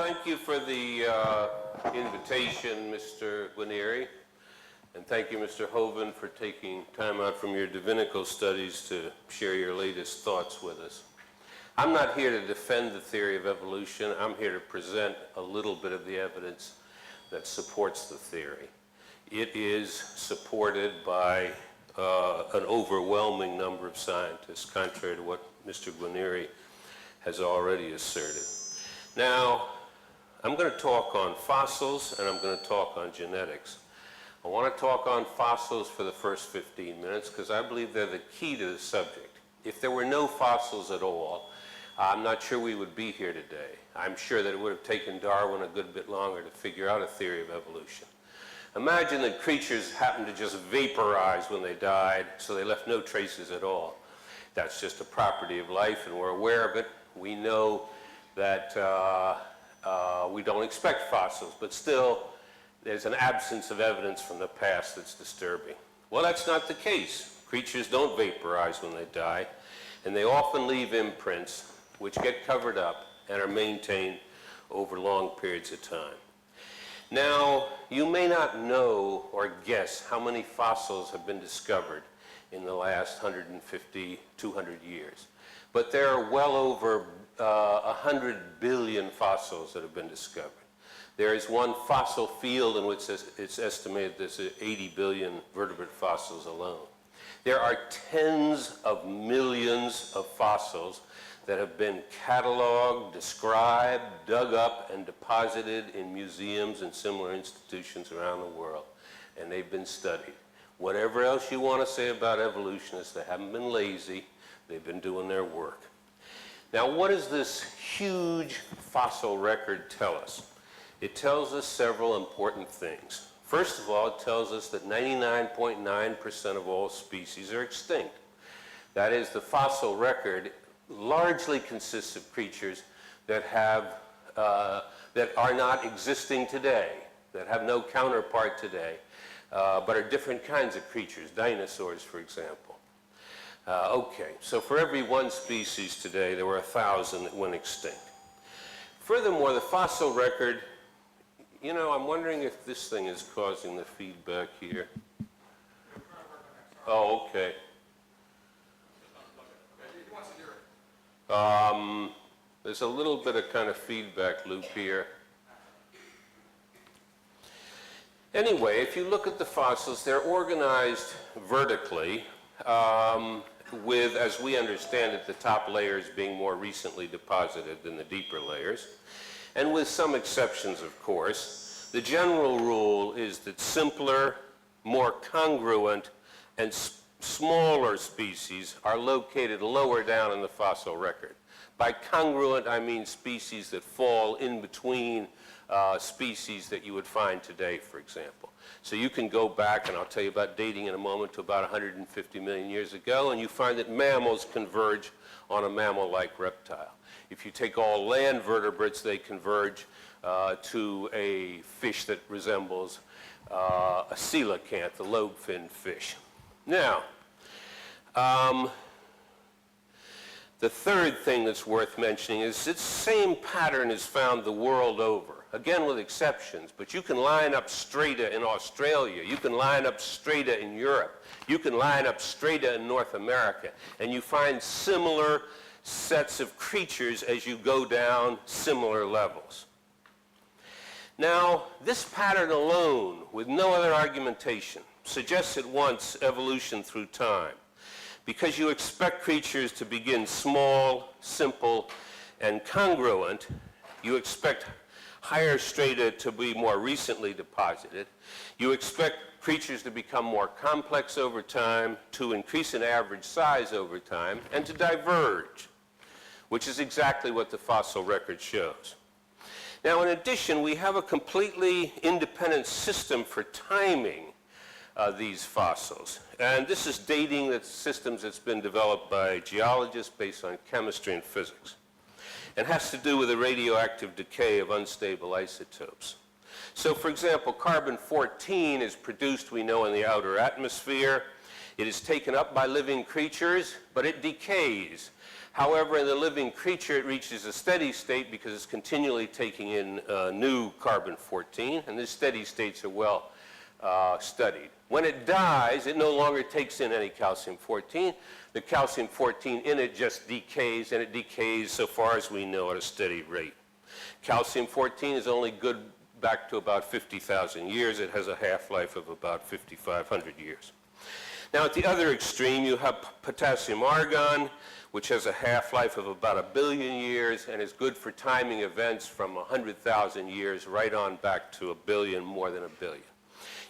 thank you for the invitation, Mr. Guarnieri, and thank you, Mr. Hovind, for taking time out from your divinical studies to share your latest thoughts with us. I'm not here to defend the theory of evolution. I'm here to present a little bit of the evidence that supports the theory. It is supported by an overwhelming number of scientists, contrary to what Mr. Guarnieri has already asserted. Now, I'm going to talk on fossils and I'm going to talk on genetics. I want to talk on fossils for the first 15 minutes because I believe they're the key to the subject. If there were no fossils at all, I'm not sure we would be here today. I'm sure that it would have taken Darwin a good bit longer to figure out a theory of evolution. Imagine that creatures happened to just vaporize when they died, so they left no traces at all. That's just a property of life, and we're aware of it. We know that we don't expect fossils, but still, there's an absence of evidence from the past that's disturbing. Well, that's not the case. Creatures don't vaporize when they die, and they often leave imprints which get covered up and are maintained over long periods of time. Now, you may not know or guess how many fossils have been discovered in the last 150, 200 years, but there are well over 100 billion fossils that have been discovered. There is one fossil field in which it's estimated there's 80 billion vertebrate fossils alone. There are tens of millions of fossils that have been cataloged, described, dug up, and deposited in museums and similar institutions around the world, and they've been studied. Whatever else you want to say about evolutionists, they haven't been lazy, they've been doing their work. Now, what does this huge fossil record tell us? It tells us several important things. First of all, it tells us that 99.9% of all species are extinct. That is, the fossil record largely consists of creatures that are not existing today, that have no counterpart today, but are different kinds of creatures, dinosaurs, for example. Okay, so for every one species today, there were 1,000 that went extinct. Furthermore, the fossil record, you know, I'm wondering if this thing is causing the feedback here. Oh, okay. There's a little bit of kind of feedback loop here. Anyway, if you look at the fossils, they're organized vertically, with, as we understand it, the top layers being more recently deposited than the deeper layers, and with some exceptions, of course. The general rule is that simpler, more congruent, and smaller species are located lower down in the fossil record. By congruent, I mean species that fall in between species that you would find today, for example. So you can go back, and I'll tell you about dating in a moment, to about 150 million years ago, and you find that mammals converge on a mammal-like reptile. If you take all land vertebrates, they converge to a fish that resembles a coelacanth, the lobe-finned fish. Now, the third thing that's worth mentioning is this same pattern is found the world over, again with exceptions, but you can line up strata in Australia, you can line up strata in Europe, you can line up strata in North America, and you find similar sets of creatures as you go down similar levels. Now, this pattern alone, with no other argumentation, suggests at once evolution through time, because you expect creatures to begin small, simple, and congruent. You expect higher strata to be more recently deposited. You expect creatures to become more complex over time, to increase in average size over time, and to diverge, which is exactly what the fossil record shows. Now, in addition, we have a completely independent system for timing these fossils. And this is dating the systems that's been developed by geologists based on chemistry and physics. And has to do with the radioactive decay of unstable isotopes. So, for example, carbon-14 is produced, we know, in the outer atmosphere. It is taken up by living creatures, but it decays. However, in the living creature, it reaches a steady state because it's continually taking in new carbon-14, and these steady states are well studied. When it dies, it no longer takes in any calcium-14. The calcium-14 in it just decays, and it decays, so far as we know, at a steady rate. Calcium-14 is only good back to about 50,000 years. It has a half-life of about 5,500 years. Now, at the other extreme, you have potassium-argon, which has a half-life of about 1 billion years and is good for timing events from 100,000 years right on back to 1 billion, more than 1 billion.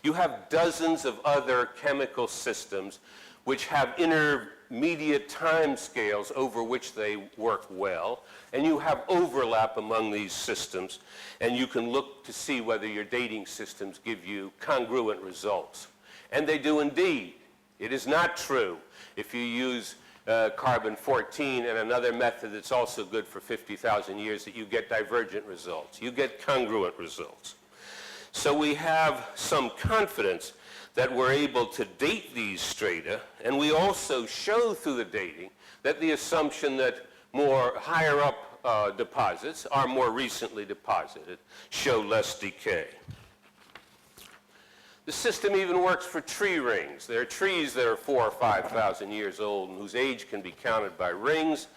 You have dozens of other chemical systems which have intermediate time scales over which they work well, and you have overlap among these systems, and you can look to see whether your dating systems give you congruent results. And they do indeed. It is not true if you use carbon-14 and another method that's also good for 50,000 years that you get divergent results. You get congruent results. So we have some confidence that we're able to date these strata, and we also show through the dating that the assumption that more higher up deposits are more recently deposited show less decay. The system even works for tree rings. There are trees that are 4,000 or 5,000 years old and whose age can be counted by rings,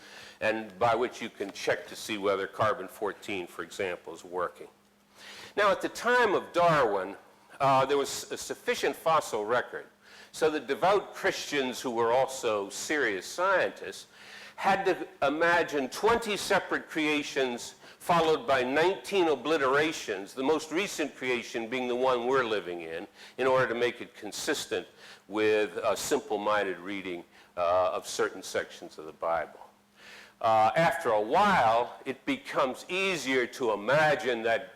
and by which you can check to see whether carbon-14, for example, is working. Now, at the time of Darwin, there was a sufficient fossil record so that devout Christians who were also serious scientists had to imagine 20 separate creations followed by 19 obliterations, the most recent creation being the one we're living in order to make it consistent with a simple-minded reading of certain sections of the Bible. After a while, it becomes easier to imagine that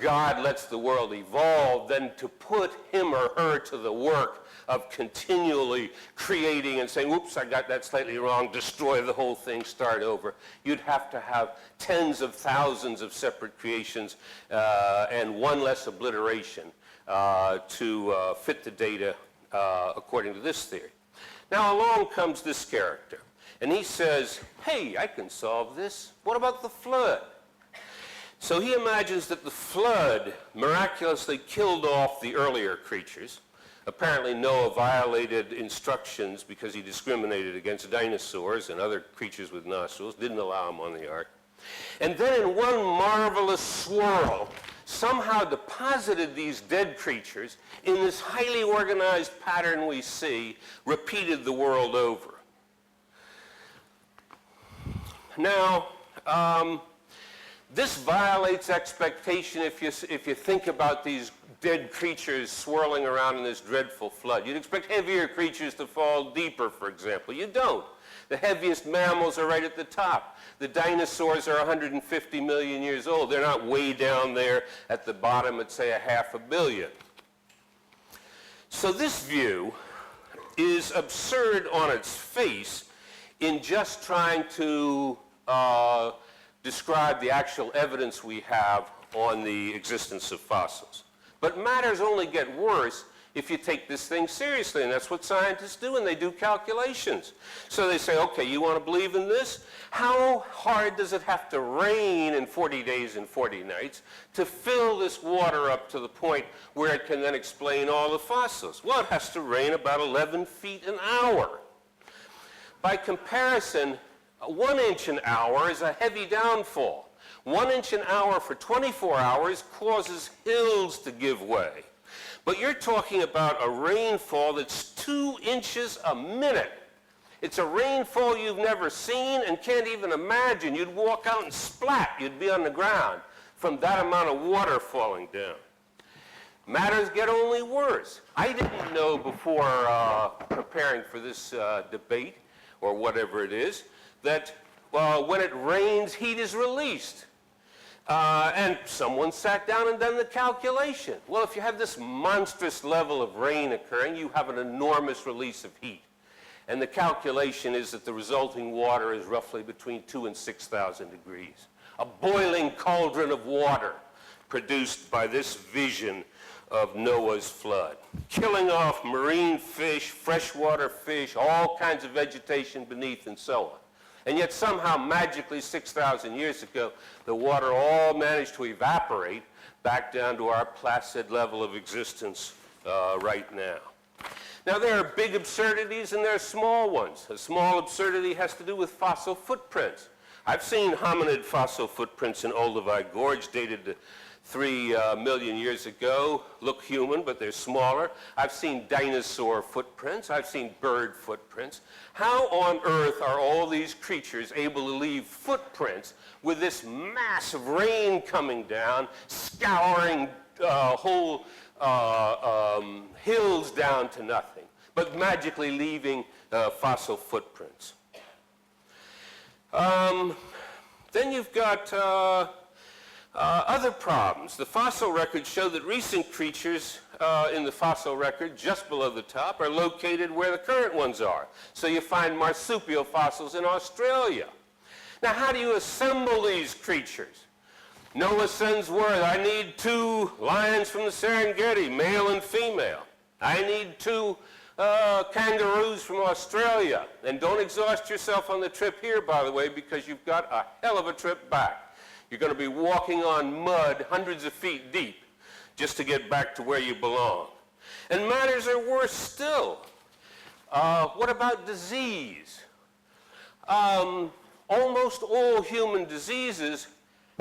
God lets the world evolve than to put him or her to the work of continually creating and saying, oops, I got that slightly wrong, destroy the whole thing, start over. You'd have to have tens of thousands of separate creations and one less obliteration to fit the data according to this theory. Now along comes this character, and he says, hey, I can solve this. What about the flood? So he imagines that the flood miraculously killed off the earlier creatures. Apparently Noah violated instructions because he discriminated against dinosaurs and other creatures with nostrils, didn't allow them on the ark. And then in one marvelous swirl, somehow deposited these dead creatures in this highly organized pattern we see repeated the world over. Now, this violates expectation if you think about these dead creatures swirling around in this dreadful flood. You'd expect heavier creatures to fall deeper, for example. You don't. The heaviest mammals are right at the top. The dinosaurs are 150 million years old. They're not way down there at the bottom at, say, 500 million. So this view is absurd on its face in just trying to describe the actual evidence we have on the existence of fossils. But matters only get worse if you take this thing seriously, and that's what scientists do, and they do calculations. So they say, okay, you want to believe in this? How hard does it have to rain in 40 days and 40 nights to fill this water up to the point where it can then explain all the fossils? Well, it has to rain about 11 feet an hour. By comparison, 1 inch an hour is a heavy downfall. 1 inch an hour for 24 hours causes hills to give way. But you're talking about a rainfall that's 2 inches a minute. It's a rainfall you've never seen and can't even imagine. You'd walk out and splat. You'd be on the ground from that amount of water falling down. Matters get only worse. I didn't know before preparing for this debate, or whatever it is, that when it rains, heat is released. And someone sat down and done the calculation. Well, if you have this monstrous level of rain occurring, you have an enormous release of heat. And the calculation is that the resulting water is roughly between 2,000 and 6,000 degrees. A boiling cauldron of water produced by this vision of Noah's flood, killing off marine fish, freshwater fish, all kinds of vegetation beneath and so on. And yet somehow magically 6,000 years ago, the water all managed to evaporate back down to our placid level of existence right now. Now there are big absurdities and there are small ones. A small absurdity has to do with fossil footprints. I've seen hominid fossil footprints in Olduvai Gorge dated to 3 million years ago, look human, but they're smaller. I've seen dinosaur footprints. I've seen bird footprints. How on earth are all these creatures able to leave footprints with this massive rain coming down, scouring whole hills down to nothing, but magically leaving fossil footprints? Then you've got other problems. The fossil records show that recent creatures in the fossil record just below the top are located where the current ones are. So you find marsupial fossils in Australia. Now how do you assemble these creatures? Noah sends word, I need 2 lions from the Serengeti, male and female. I need 2 kangaroos from Australia. And don't exhaust yourself on the trip here, by the way, because you've got a hell of a trip back. You're going to be walking on mud hundreds of feet deep just to get back to where you belong. And matters are worse still. What about disease? Almost all human diseases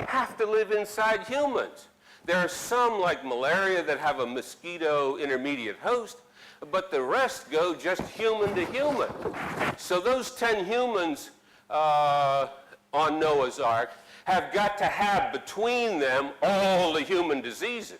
have to live inside humans. There are some, like malaria, that have a mosquito intermediate host, but the rest go just human to human. So those 10 humans on Noah's Ark have got to have between them all the human diseases.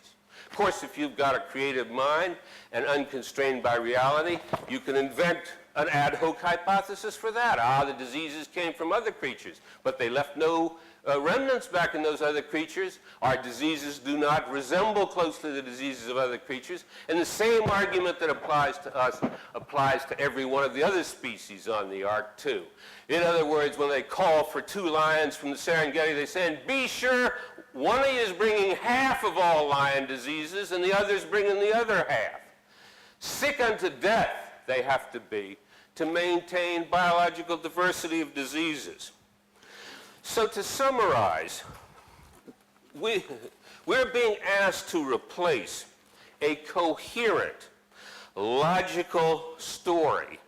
Of course, if you've got a creative mind and unconstrained by reality, you can invent an ad hoc hypothesis for that. The diseases came from other creatures, but they left no remnants back in those other creatures. Our diseases do not resemble closely the diseases of other creatures, and the same argument that applies to us applies to every one of the other species on the Ark too. In other words, when they call for 2 lions from the Serengeti, they say, and be sure one of you is bringing half of all lion diseases and the other's bringing the other half. Sick unto death they have to be to maintain biological diversity of diseases. So to summarize, we're being asked to replace a coherent, logical story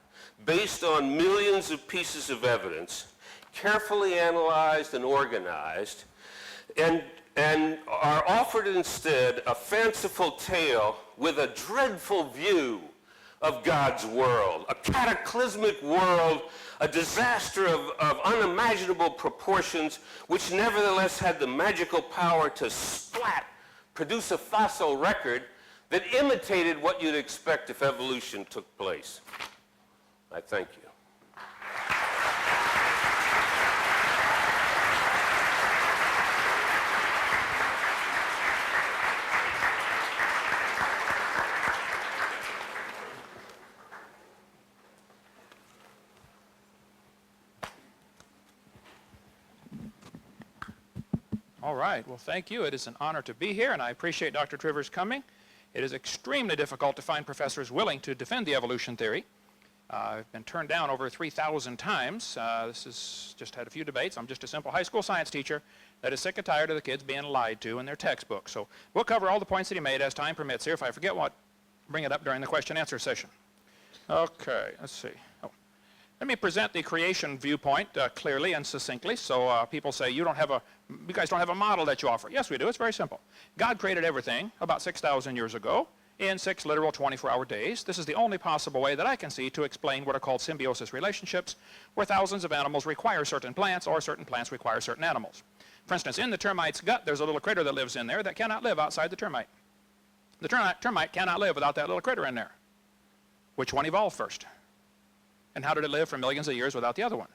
based on millions of pieces of evidence, carefully analyzed and organized, and are offered instead a fanciful tale with a dreadful view of God's world, a cataclysmic world, a disaster of unimaginable proportions, which nevertheless had the magical power to produce a fossil record that imitated what you'd expect if evolution took place. I thank you. All right, well, thank you. It is an honor to be here, and I appreciate Dr. Trivers coming. It is extremely difficult to find professors willing to defend the evolution theory. I've been turned down over 3,000 times. This has just had a few debates. I'm just a simple high school science teacher that is sick and tired of the kids being lied to in their textbooks. So we'll cover all the points that he made as time permits here. If I forget what, bring it up during the question-answer session. Okay, let's see. Let me present the creation viewpoint clearly and succinctly. So people say, you guys don't have a model that you offer. Yes, we do. It's very simple. God created everything about 6,000 years ago in 6 literal 24-hour days. This is the only possible way that I can see to explain what are called symbiosis relationships, where thousands of animals require certain plants or certain plants require certain animals. For instance, in the termite's gut, there's a little critter that lives in there that cannot live outside the termite. The termite cannot live without that little critter in there. Which one evolved first? And how did it live for millions of years without the other one?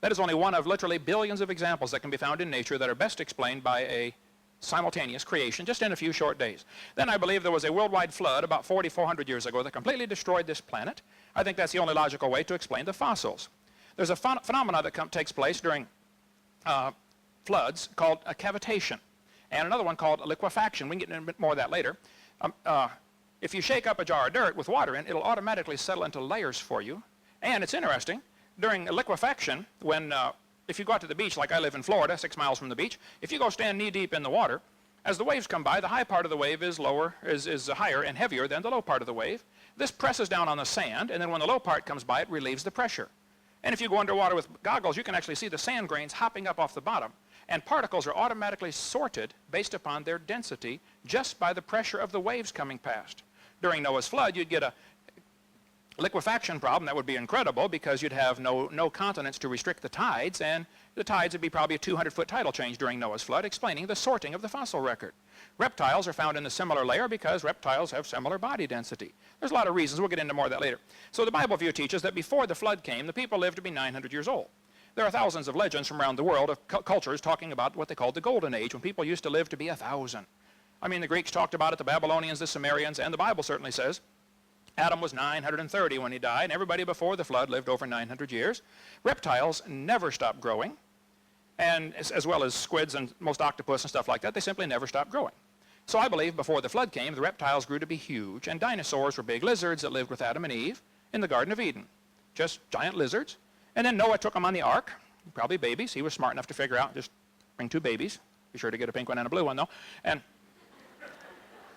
That is only one of literally billions of examples that can be found in nature that are best explained by a simultaneous creation just in a few short days. Then I believe there was a worldwide flood about 4,400 years ago that completely destroyed this planet. I think that's the only logical way to explain the fossils. There's a phenomena that takes place during floods called a cavitation, and another one called liquefaction. We can get into a bit more of that later. If you shake up a jar of dirt with water in, it'll automatically settle into layers for you. And it's interesting, during liquefaction, if you go out to the beach, like I live in Florida, 6 miles from the beach, if you go stand knee-deep in the water, as the waves come by, the high part of the wave is higher and heavier than the low part of the wave. This presses down on the sand, and then when the low part comes by, it relieves the pressure. And if you go underwater with goggles, you can actually see the sand grains hopping up off the bottom. And particles are automatically sorted based upon their density just by the pressure of the waves coming past. During Noah's flood, you'd get a liquefaction problem that would be incredible because you'd have no continents to restrict the tides, and the tides would be probably a 200-foot tidal change during Noah's flood, explaining the sorting of the fossil record. Reptiles are found in the similar layer because reptiles have similar body density. There's a lot of reasons. We'll get into more of that later. So the Bible view teaches that before the flood came, the people lived to be 900 years old. There are thousands of legends from around the world of cultures talking about what they called the Golden Age, when people used to live to be 1,000. I mean, the Greeks talked about it, the Babylonians, the Sumerians, and the Bible certainly says Adam was 930 when he died, and everybody before the flood lived over 900 years. Reptiles never stop growing, and as well as squids and most octopus and stuff like that, they simply never stop growing. So I believe before the flood came, the reptiles grew to be huge, and dinosaurs were big lizards that lived with Adam and Eve in the Garden of Eden. Just giant lizards. And then Noah took them on the ark, probably babies. He was smart enough to figure out, just bring 2 babies. Be sure to get a pink one and a blue one, though. And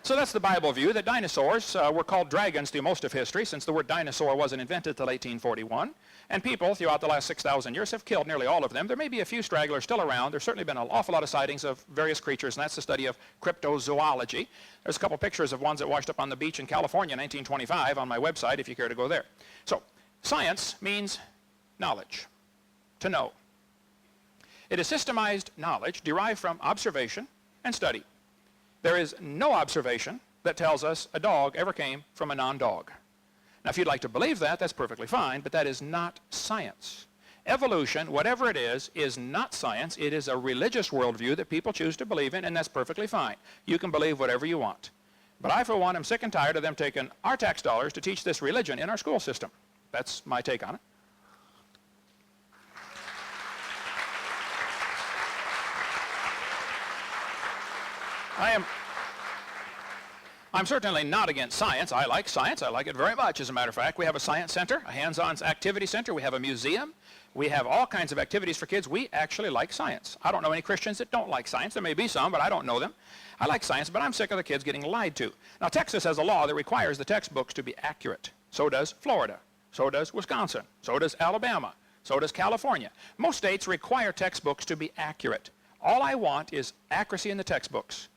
so that's the Bible view, that dinosaurs were called dragons through most of history, since the word dinosaur wasn't invented until 1841. And people throughout the last 6,000 years have killed nearly all of them. There may be a few stragglers still around. There's certainly been an awful lot of sightings of various creatures, and that's the study of cryptozoology. There's a couple pictures of ones that washed up on the beach in California in 1925 on my website if you care to go there. So science means knowledge, to know. It is systemized knowledge derived from observation and study. There is no observation that tells us a dog ever came from a non-dog. Now, if you'd like to believe that, that's perfectly fine, but that is not science. Evolution, whatever it is not science. It is a religious worldview that people choose to believe in, and that's perfectly fine. You can believe whatever you want. But I, for one, am sick and tired of them taking our tax dollars to teach this religion in our school system. That's my take on it. I'm certainly not against science. I like science. I like it very much, as a matter of fact. We have a science center, a hands-on activity center. We have a museum. We have all kinds of activities for kids. We actually like science. I don't know any Christians that don't like science. There may be some, but I don't know them. I like science, but I'm sick of the kids getting lied to. Now, Texas has a law that requires the textbooks to be accurate. So does Florida. So does Wisconsin. So does Alabama. So does California. Most states require textbooks to be accurate. All I want is accuracy in the textbooks.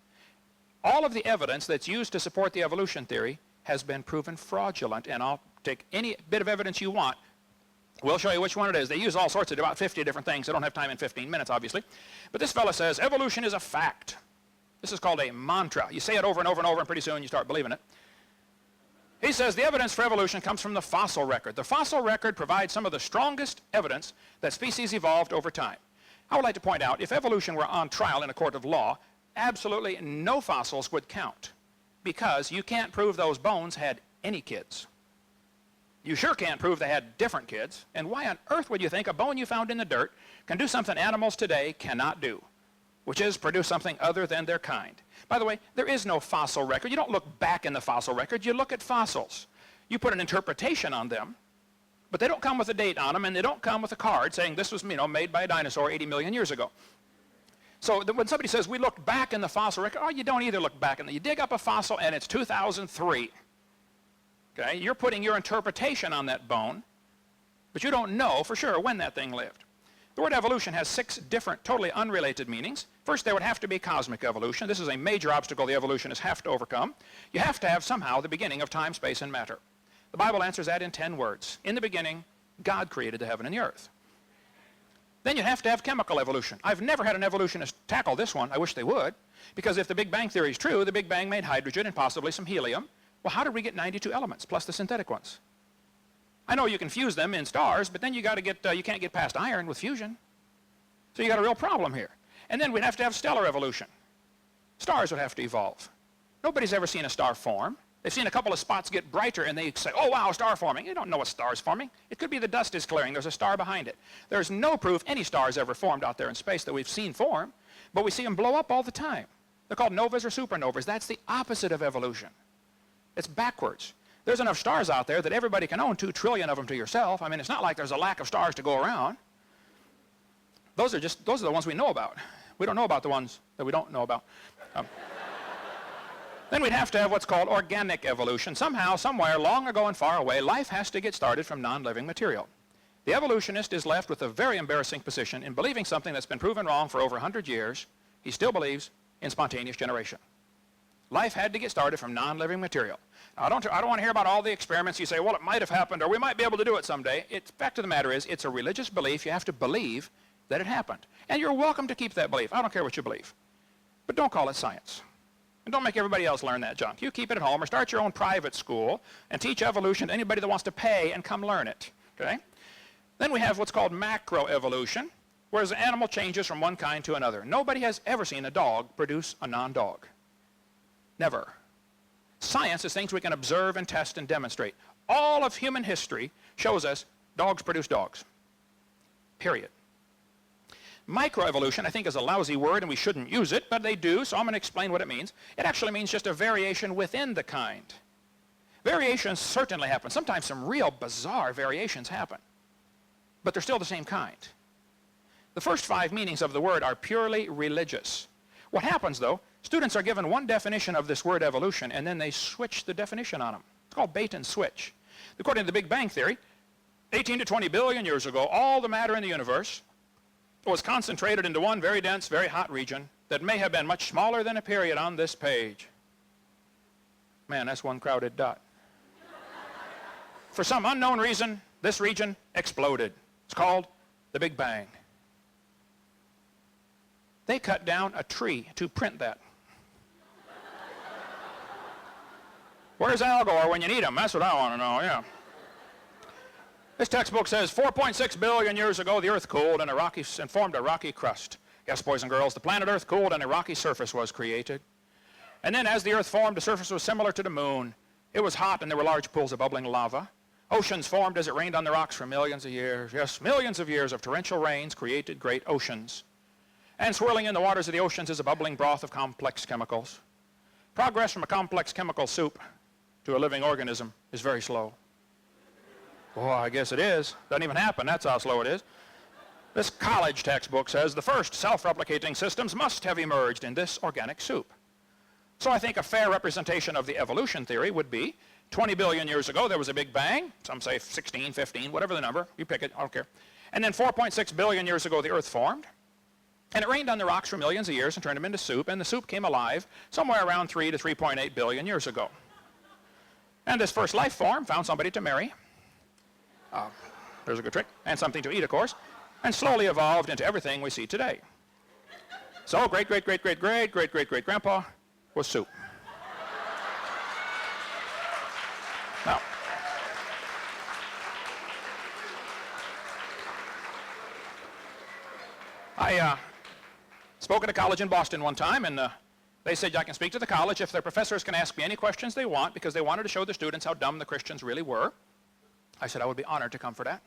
All of the evidence that's used to support the evolution theory has been proven fraudulent, and I'll take any bit of evidence you want. We'll show you which one it is. They use all sorts of about 50 different things. I don't have time in 15 minutes, obviously. But this fellow says evolution is a fact. This is called a mantra. You say it over and over and over, and pretty soon you start believing it. He says the evidence for evolution comes from the fossil record. The fossil record provides some of the strongest evidence that species evolved over time. I would like to point out, if evolution were on trial in a court of law, absolutely no fossils would count, because you can't prove those bones had any kids. You sure can't prove they had different kids. And why on earth would you think a bone you found in the dirt can do something animals today cannot do, which is produce something other than their kind? By the way, there is no fossil record. You don't look back in the fossil record. You look at fossils. You put an interpretation on them, but they don't come with a date on them, and they don't come with a card saying this was, made by a dinosaur 80 million years ago. So when somebody says we looked back in the fossil record, you don't either look back in you dig up a fossil and it's 2003. Okay, you're putting your interpretation on that bone, but you don't know for sure when that thing lived. The word evolution has 6 different, totally unrelated meanings. First, there would have to be cosmic evolution. This is a major obstacle the evolutionists have to overcome. You have to have somehow the beginning of time, space, and matter. The Bible answers that in 10 words. In the beginning, God created the heaven and the earth. Then you have to have chemical evolution. I've never had an evolutionist tackle this one. I wish they would. Because if the Big Bang theory is true, the Big Bang made hydrogen and possibly some helium. Well, how did we get 92 elements, plus the synthetic ones? I know you can fuse them in stars, but then you can't get past iron with fusion. So you got a real problem here. And then we'd have to have stellar evolution. Stars would have to evolve. Nobody's ever seen a star form. They've seen a couple of spots get brighter, and they say, oh, wow, star forming. You don't know what star's forming. It could be the dust is clearing. There's a star behind it. There's no proof any star's ever formed out there in space that we've seen form, but we see them blow up all the time. They're called novas or supernovas. That's the opposite of evolution. It's backwards. There's enough stars out there that everybody can own 2 trillion of them to yourself. I mean, it's not like there's a lack of stars to go around. Those are the ones we know about. We don't know about the ones that we don't know about. Then we'd have to have what's called organic evolution. Somehow, somewhere, long ago and far away, life has to get started from non-living material. The evolutionist is left with a very embarrassing position in believing something that's been proven wrong for over 100 years. He still believes in spontaneous generation. Life had to get started from non-living material. Now, I don't want to hear about all the experiments. You say, well, it might have happened, or we might be able to do it someday. Fact of the matter is, it's a religious belief. You have to believe that it happened. And you're welcome to keep that belief. I don't care what you believe. But don't call it science. And don't make everybody else learn that junk. You keep it at home or start your own private school and teach evolution to anybody that wants to pay and come learn it. Okay? Then we have what's called macroevolution, whereas an animal changes from one kind to another. Nobody has ever seen a dog produce a non-dog. Never. Science is things we can observe and test and demonstrate. All of human history shows us dogs produce dogs. Period. Microevolution, I think, is a lousy word and we shouldn't use it, but they do, so I'm going to explain what it means. It actually means just a variation within the kind. Variations certainly happen. Sometimes some real bizarre variations happen, but they're still the same kind. The first 5 meanings of the word are purely religious. What happens, though, students are given one definition of this word evolution, and then they switch the definition on them. It's called bait and switch. According to the Big Bang Theory, 18 to 20 billion years ago, all the matter in the universe was concentrated into one very dense, very hot region that may have been much smaller than a period on this page. Man, that's one crowded dot. For some unknown reason, this region exploded. It's called the Big Bang. They cut down a tree to print that. Where's Al Gore when you need him? That's what I want to know, yeah. This textbook says 4.6 billion years ago the Earth cooled and formed a rocky crust. Yes, boys and girls, the planet Earth cooled and a rocky surface was created. And then as the Earth formed, the surface was similar to the moon. It was hot and there were large pools of bubbling lava. Oceans formed as it rained on the rocks for millions of years. Yes, millions of years of torrential rains created great oceans. And swirling in the waters of the oceans is a bubbling broth of complex chemicals. Progress from a complex chemical soup to a living organism is very slow. Well, I guess it is. Doesn't even happen. That's how slow it is. This college textbook says the first self-replicating systems must have emerged in this organic soup. So I think a fair representation of the evolution theory would be 20 billion years ago there was a Big Bang. Some say 16, 15, whatever the number. You pick it. I don't care. And then 4.6 billion years ago the Earth formed. And it rained on the rocks for millions of years and turned them into soup. And the soup came alive somewhere around 3 to 3.8 billion years ago. And this first life form found somebody to marry. There's a good trick. And something to eat, of course. And slowly evolved into everything we see today. So great-great-great-great-great-great-great-great-grandpa was soup. Now, I spoke at a college in Boston one time, and they said I can speak to the college if their professors can ask me any questions they want, because they wanted to show the students how dumb the Christians really were. I said I would be honored to come for that.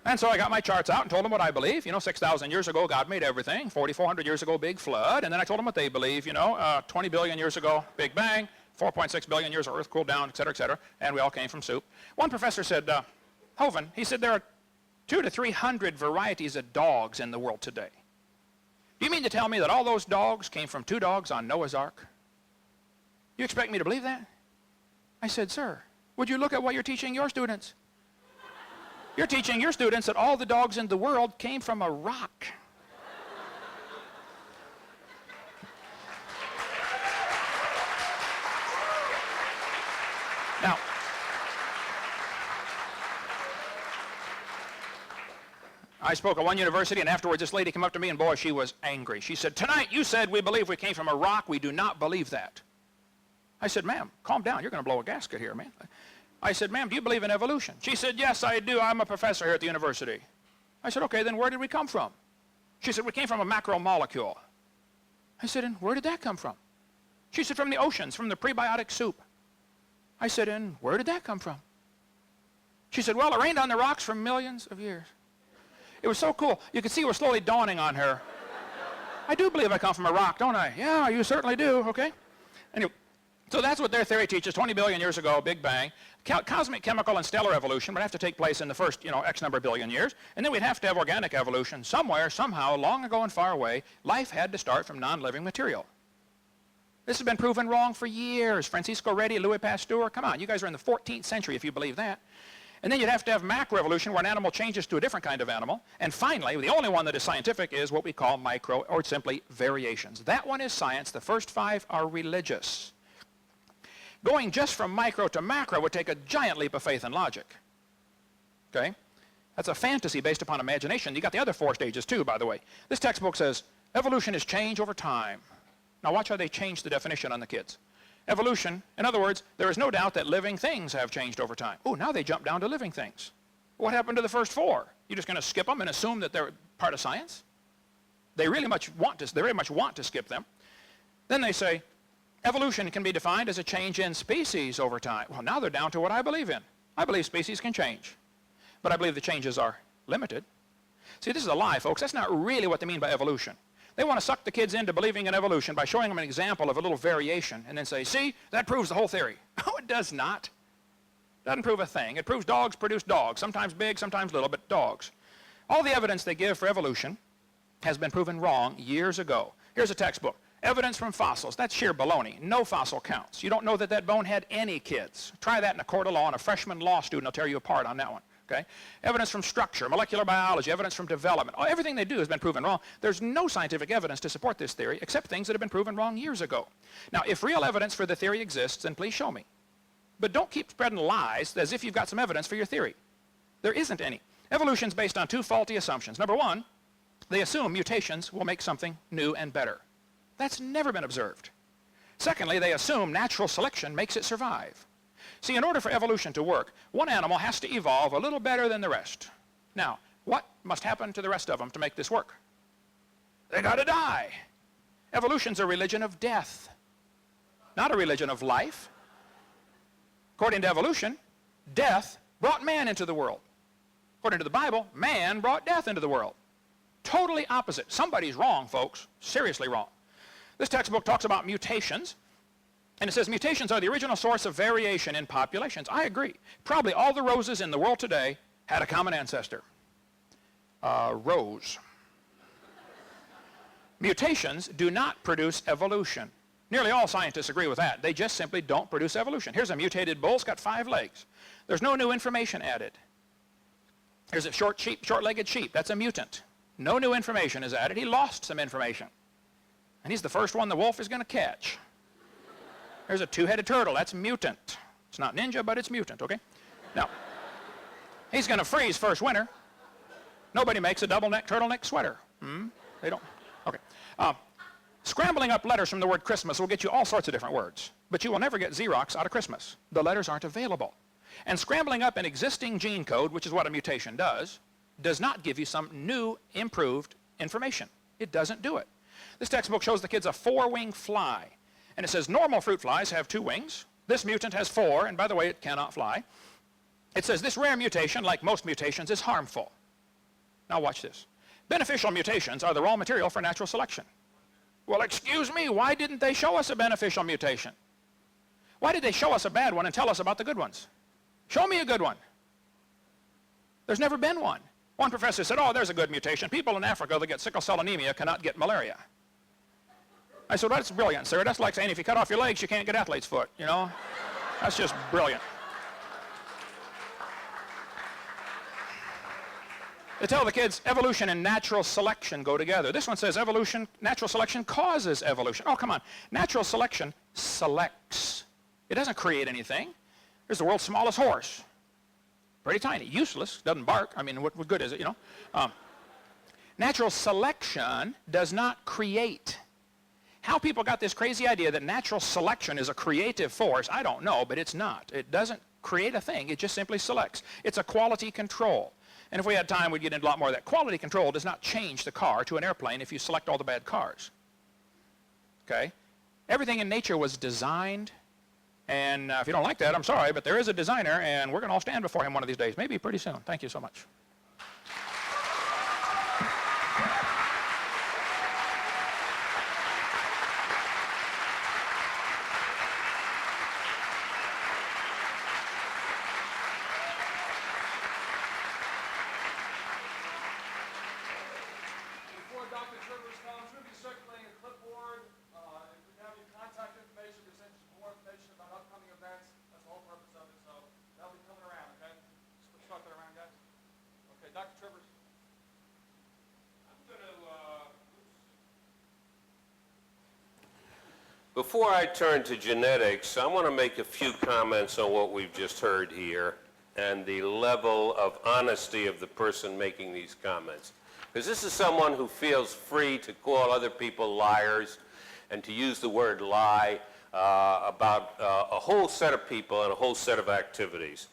And so I got my charts out and told them what I believe. 6,000 years ago, God made everything. 4,400 years ago, big flood. And then I told them what they believe. 20 billion years ago, Big Bang. 4.6 billion years, Earth cooled down, et cetera, and we all came from soup. One professor said, Hovind, he said, there are 200 to 300 varieties of dogs in the world today. Do you mean to tell me that all those dogs came from 2 dogs on Noah's Ark? You expect me to believe that? I said, sir, would you look at what you're teaching your students? You're teaching your students that all the dogs in the world came from a rock. Now, I spoke at one university, and afterwards this lady came up to me, and boy, she was angry. She said, tonight you said we believe we came from a rock. We do not believe that. I said, ma'am, calm down. You're going to blow a gasket here, man. I said, ma'am, do you believe in evolution? She said, yes, I do. I'm a professor here at the university. I said, okay, then where did we come from? She said, we came from a macromolecule. I said, and where did that come from? She said, from the oceans, from the prebiotic soup. I said, and where did that come from? She said, well, it rained on the rocks for millions of years. It was so cool. You could see it was slowly dawning on her I do believe I come from a rock, don't I? Yeah, you certainly do, okay? Anyway, so that's what their theory teaches. 20 billion years ago, Big Bang. Cosmic, chemical, and stellar evolution would have to take place in the first, X number of billion years. And then we'd have to have organic evolution somewhere, somehow, long ago and far away. Life had to start from non-living material. This has been proven wrong for years. Francisco Redi, Louis Pasteur, come on, you guys are in the 14th century if you believe that. And then you'd have to have macroevolution where an animal changes to a different kind of animal. And finally, the only one that is scientific is what we call micro, or simply variations. That one is science. The first 5 are religious. Going just from micro to macro would take a giant leap of faith and logic. Okay? That's a fantasy based upon imagination. You got the other 4 stages too, by the way. This textbook says evolution is change over time. Now watch how they change the definition on the kids. Evolution, in other words, there is no doubt that living things have changed over time. Oh, now they jump down to living things. What happened to the first 4? You're just going to skip them and assume that they're part of science? They very much want to skip them. Then they say, evolution can be defined as a change in species over time. Well, now they're down to what I believe in. I believe species can change, but I believe the changes are limited. See, this is a lie, folks. That's not really what they mean by evolution. They want to suck the kids into believing in evolution by showing them an example of a little variation and then say, see, that proves the whole theory. Oh, it does not. It doesn't prove a thing. It proves dogs produce dogs, sometimes big, sometimes little, but dogs. All the evidence they give for evolution has been proven wrong years ago. Here's a textbook. Evidence from fossils. That's sheer baloney. No fossil counts. You don't know that that bone had any kids. Try that in a court of law, and a freshman law student will tear you apart on that one. Okay? Evidence from structure, molecular biology, evidence from development. Everything they do has been proven wrong. There's no scientific evidence to support this theory except things that have been proven wrong years ago. Now, if real evidence for the theory exists, then please show me. But don't keep spreading lies as if you've got some evidence for your theory. There isn't any. Evolution is based on 2 faulty assumptions. Number 1, they assume mutations will make something new and better. That's never been observed. Secondly, they assume natural selection makes it survive. See, in order for evolution to work, one animal has to evolve a little better than the rest. Now, what must happen to the rest of them to make this work? They got to die. Evolution's a religion of death, not a religion of life. According to evolution, death brought man into the world. According to the Bible, man brought death into the world. Totally opposite. Somebody's wrong, folks. Seriously wrong. This textbook talks about mutations. And it says mutations are the original source of variation in populations. I agree. Probably all the roses in the world today had a common ancestor. Rose. Mutations do not produce evolution. Nearly all scientists agree with that. They just simply don't produce evolution. Here's a mutated bull. It's got 5 legs. There's no new information added. Here's a short-legged sheep. That's a mutant. No new information is added. He lost some information. And he's the first one the wolf is going to catch. There's a 2-headed turtle. That's mutant. It's not ninja, but it's mutant, okay? Now, he's going to freeze first winter. Nobody makes a double-neck turtleneck sweater. They don't. Okay. Scrambling up letters from the word Christmas will get you all sorts of different words, but you will never get Xerox out of Christmas. The letters aren't available. And scrambling up an existing gene code, which is what a mutation does not give you some new, improved information. It doesn't do it. This textbook shows the kids a 4-winged fly. And it says normal fruit flies have 2 wings. This mutant has 4, and by the way, it cannot fly. It says this rare mutation, like most mutations, is harmful. Now watch this. Beneficial mutations are the raw material for natural selection. Well, excuse me, why didn't they show us a beneficial mutation? Why did they show us a bad one and tell us about the good ones? Show me a good one. There's never been one. One professor said, oh, there's a good mutation. People in Africa that get sickle cell anemia cannot get malaria. I said, that's brilliant, sir. That's like saying if you cut off your legs, you can't get athlete's foot, you know? That's just brilliant. They tell the kids evolution and natural selection go together. This one says evolution, natural selection causes evolution. Oh, come on. Natural selection selects. It doesn't create anything. Here's the world's smallest horse. Pretty tiny, useless, doesn't bark. I mean, what good is it, you know? Natural selection does not create. How people got this crazy idea that natural selection is a creative force, I don't know, but it's not. It doesn't create a thing. It just simply selects. It's a quality control. And if we had time, we'd get into a lot more of that. Quality control does not change the car to an airplane if you select all the bad cars. Okay? Everything in nature was designed. And if you don't like that, I'm sorry, but there is a designer, and we're going to all stand before him one of these days, maybe pretty soon. Thank you so much. Trivers comes, we'll be circulating a clipboard. If we have your contact information, we send you more information about upcoming events. That's the whole purpose of it. So that'll be coming around, okay? Let's start that around, guys. Okay, Dr. Trivers. Before I turn to genetics, I want to make a few comments on what we've just heard here and the level of honesty of the person making these comments. Because this is someone who feels free to call other people liars and to use the word lie about a whole set of people and a whole set of activities.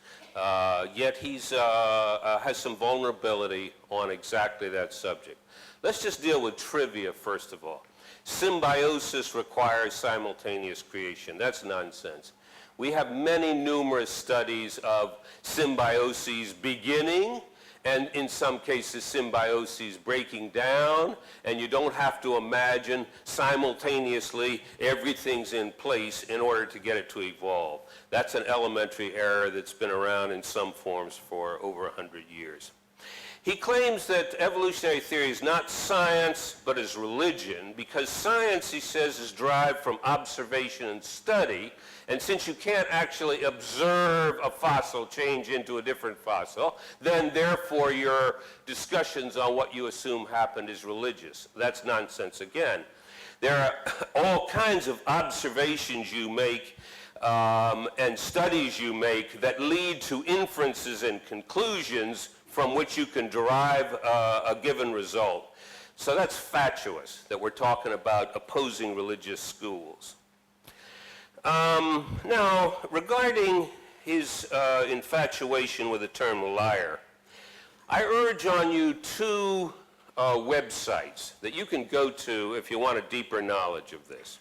Yet he has some vulnerability on exactly that subject. Let's just deal with trivia first of all. Symbiosis requires simultaneous creation. That's nonsense. We have many numerous studies of symbioses beginning and in some cases symbioses breaking down, and you don't have to imagine simultaneously everything's in place in order to get it to evolve. That's an elementary error that's been around in some forms for over 100 years. He claims that evolutionary theory is not science, but is religion, because science, he says, is derived from observation and study, and since you can't actually observe a fossil change into a different fossil, then therefore your discussions on what you assume happened is religious. That's nonsense again. There are all kinds of observations you make and studies you make that lead to inferences and conclusions from which you can derive a given result. So that's fatuous, that we're talking about opposing religious schools. Now, regarding his infatuation with the term liar, I urge on you two websites that you can go to if you want a deeper knowledge of this.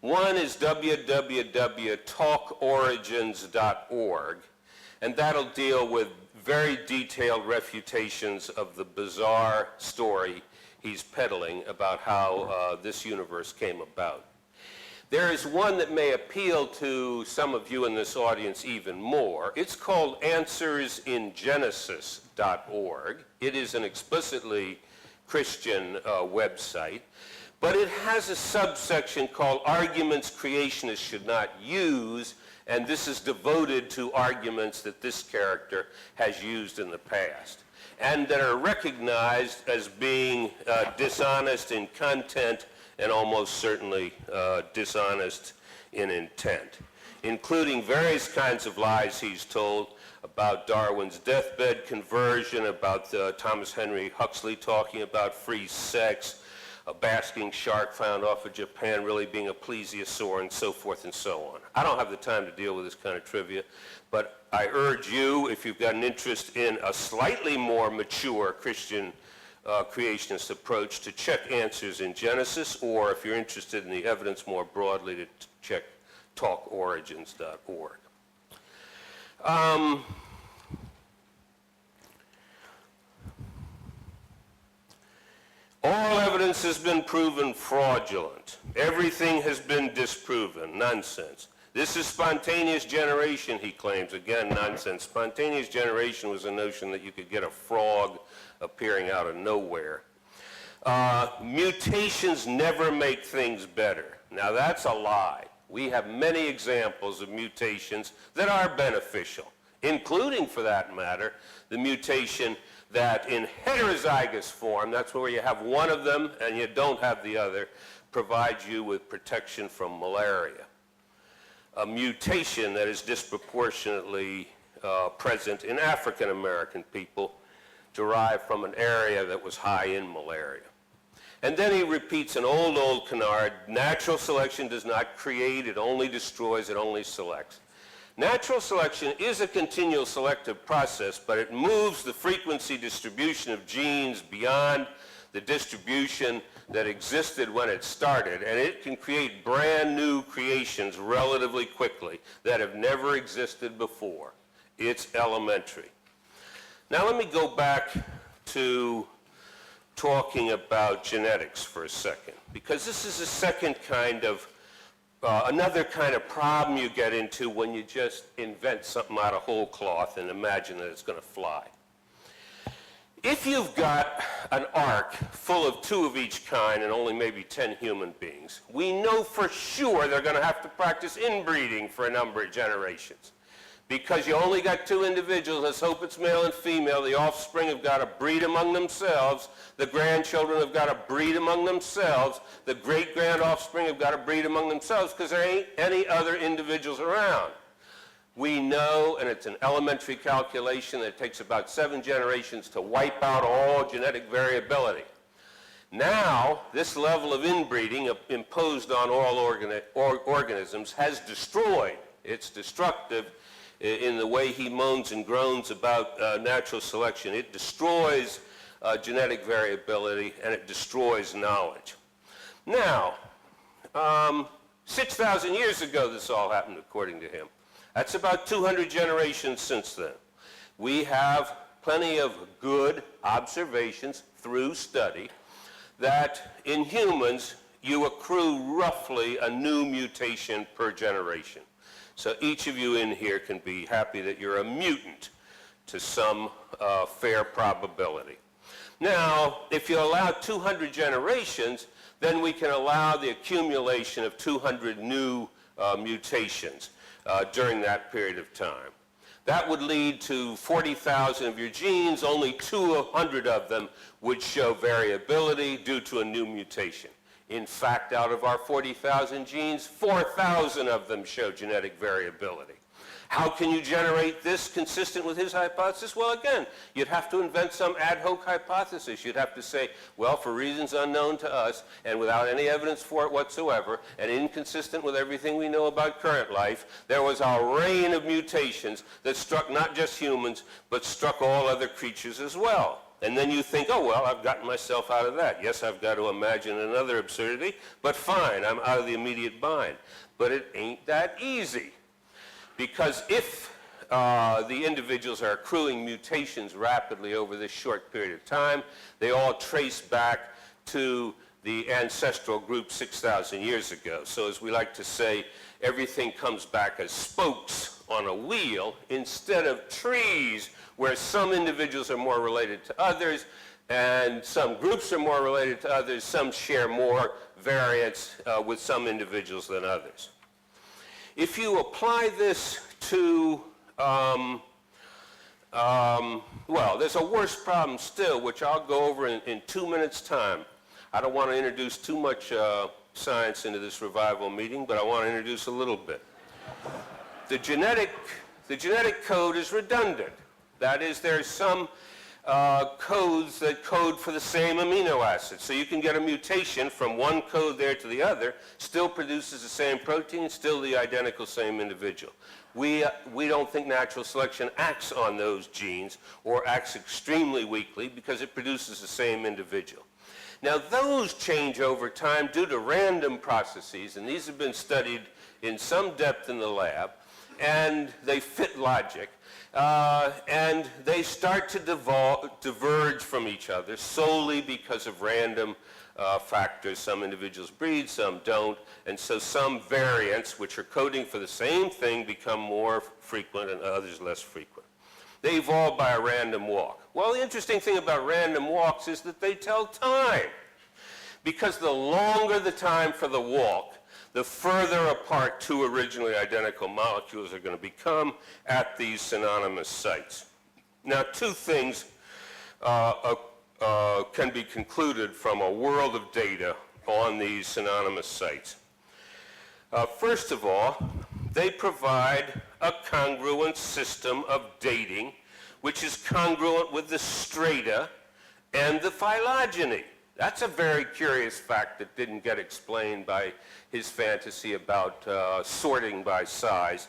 One is www.talkorigins.org, and that'll deal with very detailed refutations of the bizarre story he's peddling about how this universe came about. There is one that may appeal to some of you in this audience even more. It's called AnswersInGenesis.org. It is an explicitly Christian website, but it has a subsection called Arguments Creationists Should Not Use, and this is devoted to arguments that this character has used in the past and that are recognized as being dishonest in content and almost certainly dishonest in intent, including various kinds of lies he's told about Darwin's deathbed conversion, about Thomas Henry Huxley talking about free sex, a basking shark found off of Japan really being a plesiosaur, and so forth and so on. I don't have the time to deal with this kind of trivia, but I urge you, if you've got an interest in a slightly more mature Christian creationist approach, to check Answers in Genesis, or if you're interested in the evidence more broadly, to check talkorigins.org. All evidence has been proven fraudulent. Everything has been disproven. Nonsense. This is spontaneous generation, he claims. Again, nonsense. Spontaneous generation was a notion that you could get a frog appearing out of nowhere. Mutations never make things better. Now that's a lie. We have many examples of mutations that are beneficial, including, for that matter, the mutation that in heterozygous form, that's where you have one of them and you don't have the other, provides you with protection from malaria. A mutation that is disproportionately present in African American people derived from an area that was high in malaria. And then he repeats an old canard: natural selection does not create, it only destroys, it only selects. Natural selection is a continual selective process, but it moves the frequency distribution of genes beyond the distribution that existed when it started, and it can create brand new creations relatively quickly that have never existed before. It's elementary. Now let me go back to talking about genetics for a second, because this is a second kind of another kind of problem you get into when you just invent something out of whole cloth and imagine that it's going to fly. If you've got an ark full of 2 of each kind and only maybe 10 human beings, we know for sure they're going to have to practice inbreeding for a number of generations. Because you only got 2 individuals, let's hope it's male and female, the offspring have got to breed among themselves, the grandchildren have got to breed among themselves, the great-grand offspring have got to breed among themselves because there ain't any other individuals around. We know, and it's an elementary calculation, that it takes about 7 generations to wipe out all genetic variability. Now, this level of inbreeding imposed on all organisms has destroyed, it's destructive in the way he moans and groans about natural selection. It destroys genetic variability and it destroys knowledge. Now, 6,000 years ago this all happened according to him. That's about 200 generations since then. We have plenty of good observations through study that in humans you accrue roughly a new mutation per generation. So each of you in here can be happy that you're a mutant to some fair probability. Now, if you allow 200 generations, then we can allow the accumulation of 200 new mutations during that period of time. That would lead to 40,000 of your genes, only 200 of them would show variability due to a new mutation. In fact, out of our 40,000 genes, 4,000 of them show genetic variability. How can you generate this consistent with his hypothesis? Well, again, you'd have to invent some ad hoc hypothesis. You'd have to say, well, for reasons unknown to us and without any evidence for it whatsoever and inconsistent with everything we know about current life, there was a rain of mutations that struck not just humans, but struck all other creatures as well. And then you think, oh, well, I've gotten myself out of that. Yes, I've got to imagine another absurdity, but fine, I'm out of the immediate bind. But it ain't that easy. Because if the individuals are accruing mutations rapidly over this short period of time, they all trace back to the ancestral group 6,000 years ago. So as we like to say, everything comes back as spokes on a wheel instead of trees where some individuals are more related to others and some groups are more related to others, some share more variance with some individuals than others. If you apply this to, well, there's a worse problem still, which I'll go over in 2 minutes' time. I don't want to introduce too much science into this revival meeting, but I want to introduce a little bit. The genetic code is redundant. That is, there's some codes that code for the same amino acid. So you can get a mutation from one code there to the other, still produces the same protein, still the identical same individual. We don't think natural selection acts on those genes or acts extremely weakly because it produces the same individual. Now those change over time due to random processes, and these have been studied in some depth in the lab, and they fit logic. And they start to diverge from each other solely because of random factors. Some individuals breed, some don't, and so some variants, which are coding for the same thing, become more frequent and others less frequent. They evolve by a random walk. Well, the interesting thing about random walks is that they tell time, because the longer the time for the walk, the further apart 2 originally identical molecules are going to become at these synonymous sites. Now, 2 things can be concluded from a world of data on these synonymous sites. First of all, they provide a congruent system of dating, which is congruent with the strata and the phylogeny. That's a very curious fact that didn't get explained by his fantasy about sorting by size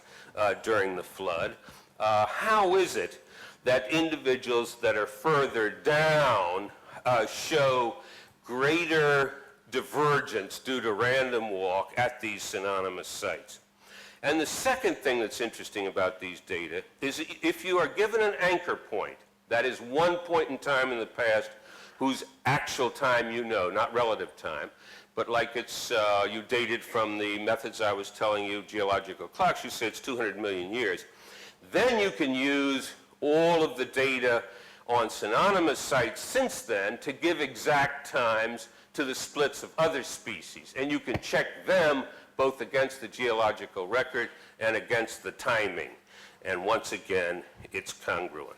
during the flood. How is it that individuals that are further down show greater divergence due to random walk at these synonymous sites? And the second thing that's interesting about these data is if you are given an anchor point, that is one point in time in the past whose actual time you know, not relative time, but like it's, you dated from the methods I was telling you, geological clocks, you say it's 200 million years. Then you can use all of the data on synonymous sites since then to give exact times to the splits of other species. And you can check them both against the geological record and against the timing. And once again, it's congruent.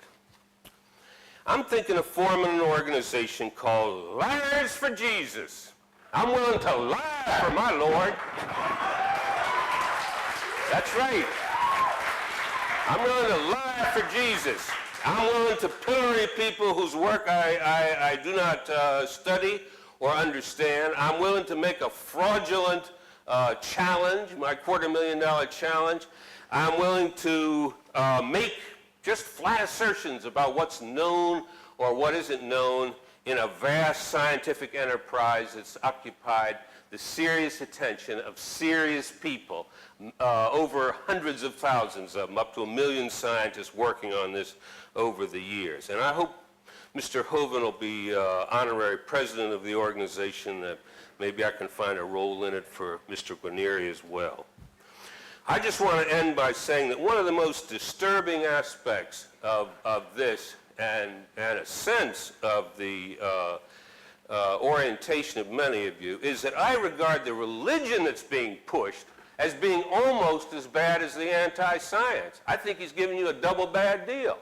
I'm thinking of forming an organization called Liars for Jesus. I'm willing to lie for my Lord. That's right. I'm willing to lie for Jesus. I'm willing to pillory people whose work I do not study or understand. I'm willing to make a fraudulent challenge, my $250,000 challenge. I'm willing to make just flat assertions about what's known or what isn't known in a vast scientific enterprise that's occupied the serious attention of serious people, over hundreds of thousands of them, up to 1 million scientists working on this over the years. And I hope Mr. Hovind will be honorary president of the organization, that maybe I can find a role in it for Mr. Guarneri as well. I just want to end by saying that one of the most disturbing aspects of this and a sense of the orientation of many of you is that I regard the religion that's being pushed as being almost as bad as the anti-science. I think he's giving you a double bad deal.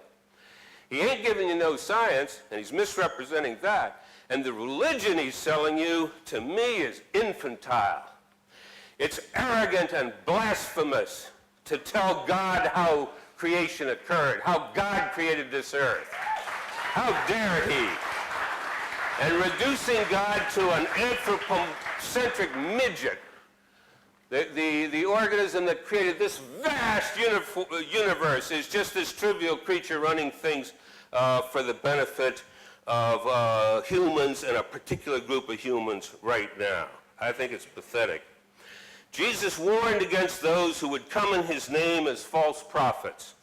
He ain't giving you no science, and he's misrepresenting that. And the religion he's selling you, to me, is infantile. It's arrogant and blasphemous to tell God how creation occurred, how God created this earth. How dare he? And reducing God to an anthropocentric midget, the organism that created this vast universe, is just this trivial creature running things for the benefit of humans and a particular group of humans right now. I think it's pathetic. Jesus warned against those who would come in his name as false prophets,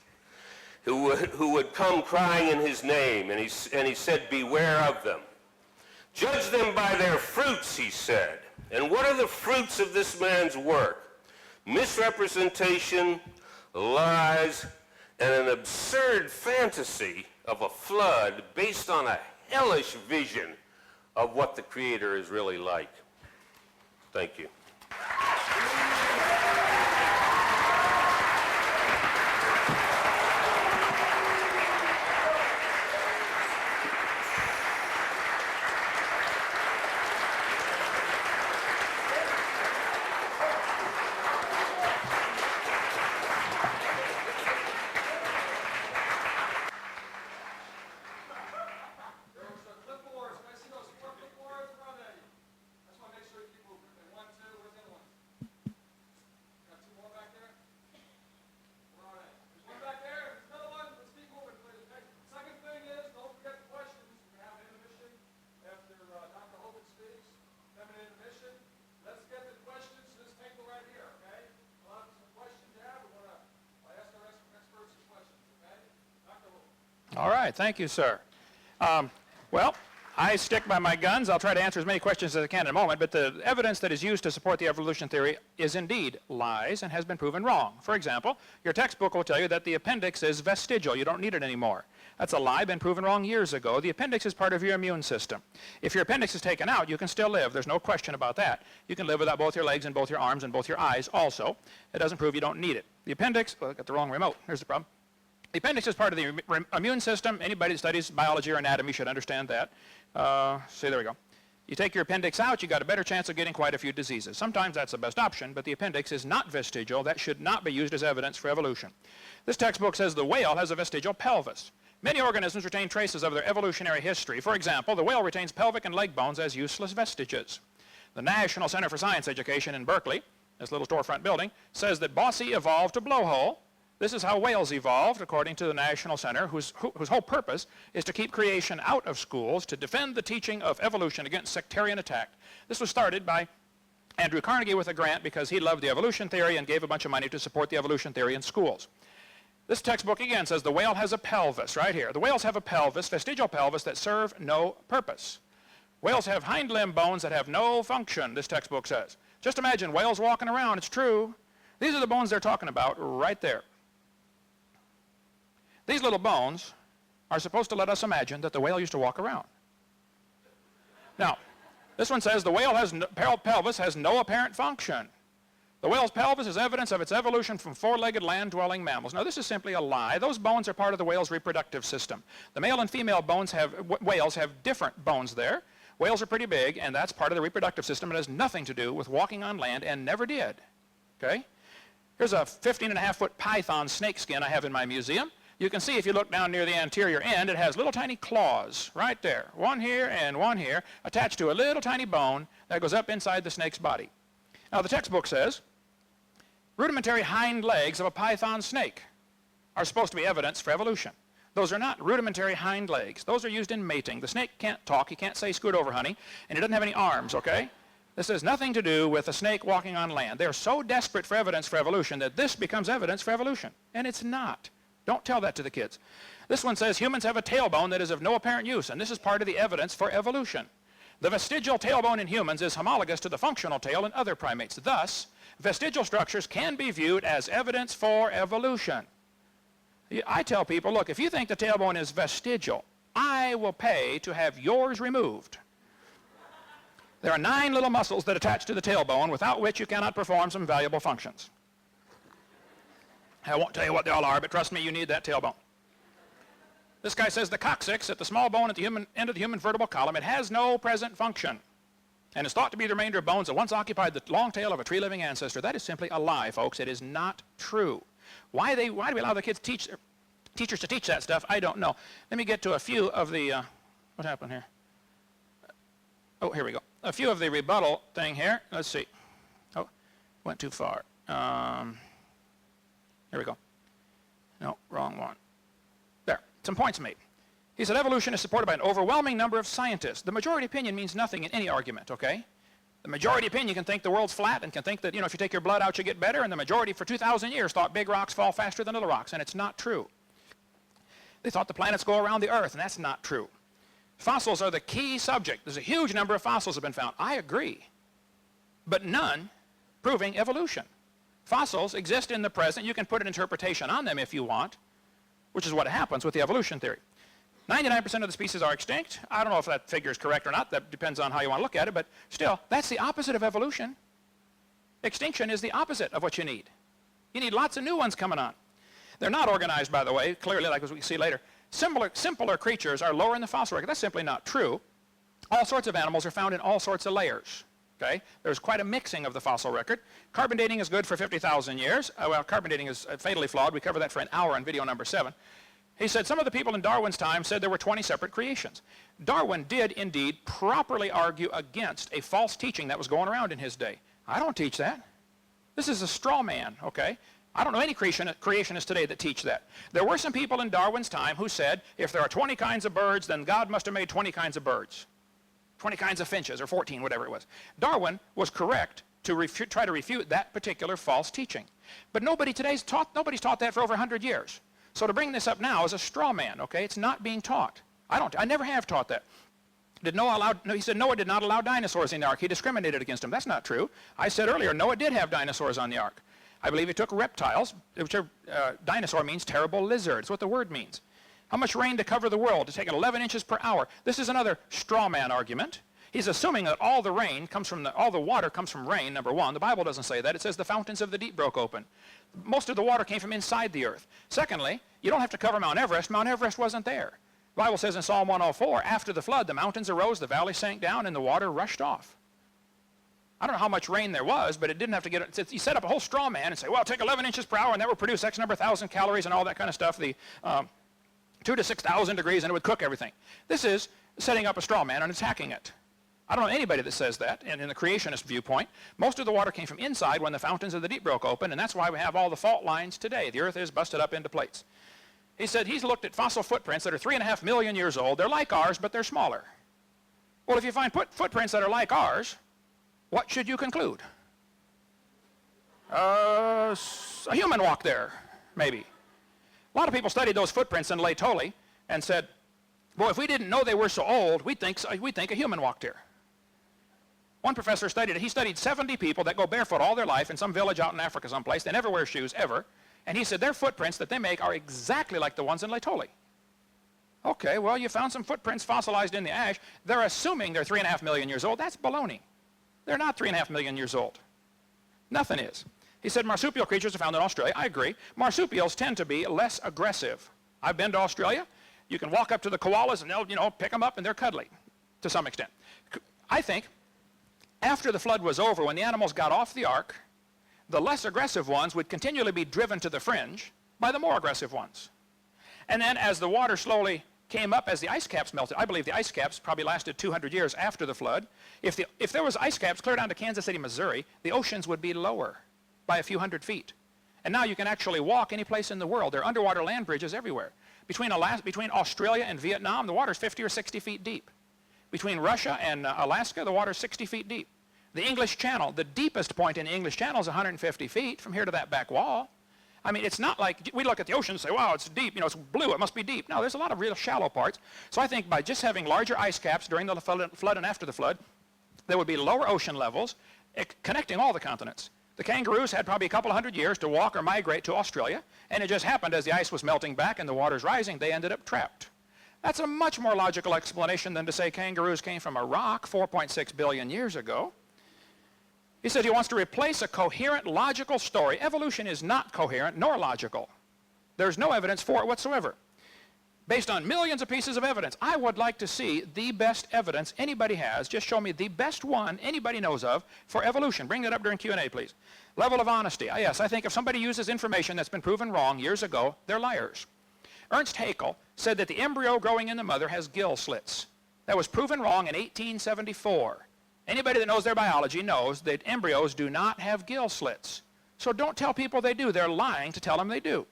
who would come crying in his name, and he said, beware of them. Judge them by their fruits, he said. And what are the fruits of this man's work? Misrepresentation, lies, and an absurd fantasy of a flood based on a hellish vision of what the Creator is really like. Thank you. All right, thank you, sir. Well, I stick by my guns. I'll try to answer as many questions as I can in a moment, but the evidence that is used to support the evolution theory is indeed lies and has been proven wrong. For example, your textbook will tell you that the appendix is vestigial. You don't need it anymore. That's a lie, been proven wrong years ago. The appendix is part of your immune system. If your appendix is taken out, you can still live. There's no question about that. You can live without both your legs and both your arms and both your eyes also. It doesn't prove you don't need it. The appendix, well, I got the wrong remote. Here's the problem. The appendix is part of the immune system. Anybody that studies biology or anatomy should understand that. See, there we go. You take your appendix out, you got a better chance of getting quite a few diseases. Sometimes that's the best option, but the appendix is not vestigial. That should not be used as evidence for evolution. This textbook says the whale has a vestigial pelvis. Many organisms retain traces of their evolutionary history. For example, the whale retains pelvic and leg bones as useless vestiges. The National Center for Science Education in Berkeley, this little storefront building, says that Bossy evolved to blowhole. This is how whales evolved, according to the National Center, whose whole purpose is to keep creation out of schools, to defend the teaching of evolution against sectarian attack. This was started by Andrew Carnegie with a grant because he loved the evolution theory and gave a bunch of money to support the evolution theory in schools. This textbook again says the whale has a pelvis, right here. The whales have a pelvis, vestigial pelvis, that serve no purpose. Whales have hind limb bones that have no function, this textbook says. Just imagine whales walking around, it's true. These are the bones they're talking about right there. These little bones are supposed to let us imagine that the whale used to walk around. Now, this one says the whale's pelvis has no apparent function. The whale's pelvis is evidence of its evolution from four-legged land-dwelling mammals. Now, this is simply a lie. Those bones are part of the whale's reproductive system. The male and female whales have different bones there. Whales are pretty big, and that's part of the reproductive system. It has nothing to do with walking on land and never did. Okay? Here's a 15.5-foot python snake skin I have in my museum. You can see if you look down near the anterior end, it has little tiny claws right there. One here and one here, attached to a little tiny bone that goes up inside the snake's body. Now, the textbook says rudimentary hind legs of a python snake are supposed to be evidence for evolution. Those are not rudimentary hind legs. Those are used in mating. The snake can't talk. He can't say scoot over, honey, and he doesn't have any arms, okay? This has nothing to do with a snake walking on land. They're so desperate for evidence for evolution that this becomes evidence for evolution, and it's not. Don't tell that to the kids. This one says humans have a tailbone that is of no apparent use, and this is part of the evidence for evolution. The vestigial tailbone in humans is homologous to the functional tail in other primates. Thus, vestigial structures can be viewed as evidence for evolution. I tell people, look, if you think the tailbone is vestigial, I will pay to have yours removed. There are 9 little muscles that attach to the tailbone without which you cannot perform some valuable functions. I won't tell you what they all are, but trust me, you need that tailbone. This guy says the coccyx at the small bone at the end of the human vertebral column, it has no present function and is thought to be the remainder of bones that once occupied the long tail of a tree-living ancestor. That is simply a lie, folks. It is not true. Why do we allow the kids teachers to teach that stuff? I don't know. Let me get to a few of the, what happened here? Oh, here we go. A few of the rebuttal thing here. Let's see. Oh, went too far. Here we go. No, wrong one. There, some points made. He said evolution is supported by an overwhelming number of scientists. The majority opinion means nothing in any argument, okay? The majority opinion can think the world's flat and can think that, if you take your blood out, you get better, and the majority for 2,000 years thought big rocks fall faster than little rocks, and it's not true. They thought the planets go around the Earth, and that's not true. Fossils are the key subject. There's a huge number of fossils have been found. I agree, but none proving evolution. Fossils exist in the present. You can put an interpretation on them if you want, which is what happens with the evolution theory. 99% of the species are extinct. I don't know if that figure is correct or not. That depends on how you want to look at it, but still, that's the opposite of evolution. Extinction is the opposite of what you need. You need lots of new ones coming on. They're not organized, by the way, clearly, like as we can see later. Simpler creatures are lower in the fossil record. That's simply not true. All sorts of animals are found in all sorts of layers. Okay? There's quite a mixing of the fossil record. Carbon dating is good for 50,000 years. Well, carbon dating is fatally flawed. We covered that for an hour on video number 7. He said some of the people in Darwin's time said there were 20 separate creations. Darwin did indeed properly argue against a false teaching that was going around in his day. I don't teach that. This is a straw man, okay? I don't know any creationists today that teach that. There were some people in Darwin's time who said if there are 20 kinds of birds, then God must have made 20 kinds of birds. 20 kinds of finches, or 14, whatever it was. Darwin was correct to try to refute that particular false teaching. But nobody's taught that for over 100 years. So to bring this up now is a straw man, okay? It's not being taught. I never have taught that. He said Noah did not allow dinosaurs in the ark. He discriminated against them. That's not true. I said earlier Noah did have dinosaurs on the ark. I believe he took reptiles, which are, dinosaur means terrible lizard. It's what the word means. How much rain to cover the world? To take 11 inches per hour. This is another straw man argument. He's assuming that all the water comes from rain, number one. The Bible doesn't say that. It says the fountains of the deep broke open. Most of the water came from inside the earth. Secondly, you don't have to cover Mount Everest. Mount Everest wasn't there. The Bible says in Psalm 104, after the flood, the mountains arose, the valley sank down, and the water rushed off. I don't know how much rain there was, but it didn't have to get, he set up a whole straw man and say, well, take 11 inches per hour, and that will produce X number of thousand calories and all that kind of stuff, the 2 to 6,000 degrees, and it would cook everything. This is setting up a straw man and attacking it. I don't know anybody that says that, and in the creationist viewpoint, most of the water came from inside when the fountains of the deep broke open, and that's why we have all the fault lines today. The earth is busted up into plates. He said he's looked at fossil footprints that are 3.5 million years old. They're like ours, but they're smaller. Well, if you find footprints that are like ours, what should you conclude? A human walked there, maybe. A lot of people studied those footprints in Laetoli and said, well, if we didn't know they were so old, we'd think a human walked here. One professor studied it. He studied 70 people that go barefoot all their life in some village out in Africa someplace. They never wear shoes, ever. And he said their footprints that they make are exactly like the ones in Laetoli. Okay, well, you found some footprints fossilized in the ash. They're assuming they're 3.5 million years old. That's baloney. They're not 3.5 million years old. Nothing is. He said marsupial creatures are found in Australia. I agree. Marsupials tend to be less aggressive. I've been to Australia. You can walk up to the koalas and they'll, pick them up and they're cuddly to some extent. I think after the flood was over, when the animals got off the ark, the less aggressive ones would continually be driven to the fringe by the more aggressive ones. And then as the water slowly came up, as the ice caps melted, I believe the ice caps probably lasted 200 years after the flood. If there was ice caps clear down to Kansas City, Missouri, the oceans would be lower by a few hundred feet. And now you can actually walk any place in the world. There are underwater land bridges everywhere. Between Australia and Vietnam, the water's 50 or 60 feet deep. Between Russia and Alaska, the water's 60 feet deep. The English Channel, the deepest point in the English Channel is 150 feet from here to that back wall. I mean, it's not like we look at the ocean and say, wow, it's deep, it's blue, it must be deep. No, there's a lot of real shallow parts. So I think by just having larger ice caps during the flood and after the flood, there would be lower ocean levels connecting all the continents. The kangaroos had probably a couple hundred years to walk or migrate to Australia, and it just happened as the ice was melting back and the water's rising, they ended up trapped. That's a much more logical explanation than to say kangaroos came from a rock 4.6 billion years ago. He says he wants to replace a coherent, logical story. Evolution is not coherent nor logical. There's no evidence for it whatsoever. Based on millions of pieces of evidence, I would like to see the best evidence anybody has. Just show me the best one anybody knows of for evolution. Bring that up during Q&A, please. Level of honesty. Yes, I think if somebody uses information that's been proven wrong years ago, they're liars. Ernst Haeckel said that the embryo growing in the mother has gill slits. That was proven wrong in 1874. Anybody that knows their biology knows that embryos do not have gill slits. So don't tell people they do. They're lying to tell them they do.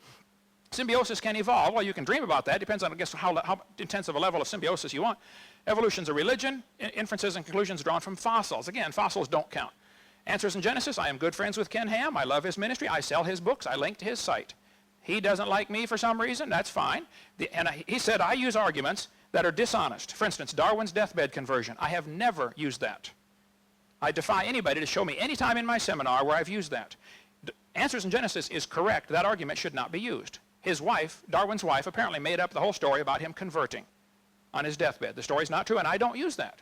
Symbiosis can evolve. Well, you can dream about that. Depends on, I guess, how intense of a level of symbiosis you want. Evolution's a religion. Inferences and conclusions drawn from fossils. Again, fossils don't count. Answers in Genesis. I am good friends with Ken Ham. I love his ministry. I sell his books. I link to his site. He doesn't like me for some reason. That's fine. He said I use arguments that are dishonest. For instance, Darwin's deathbed conversion. I have never used that. I defy anybody to show me any time in my seminar where I've used that. Answers in Genesis is correct. That argument should not be used. His wife, Darwin's wife, apparently made up the whole story about him converting on his deathbed. The story's not true, and I don't use that.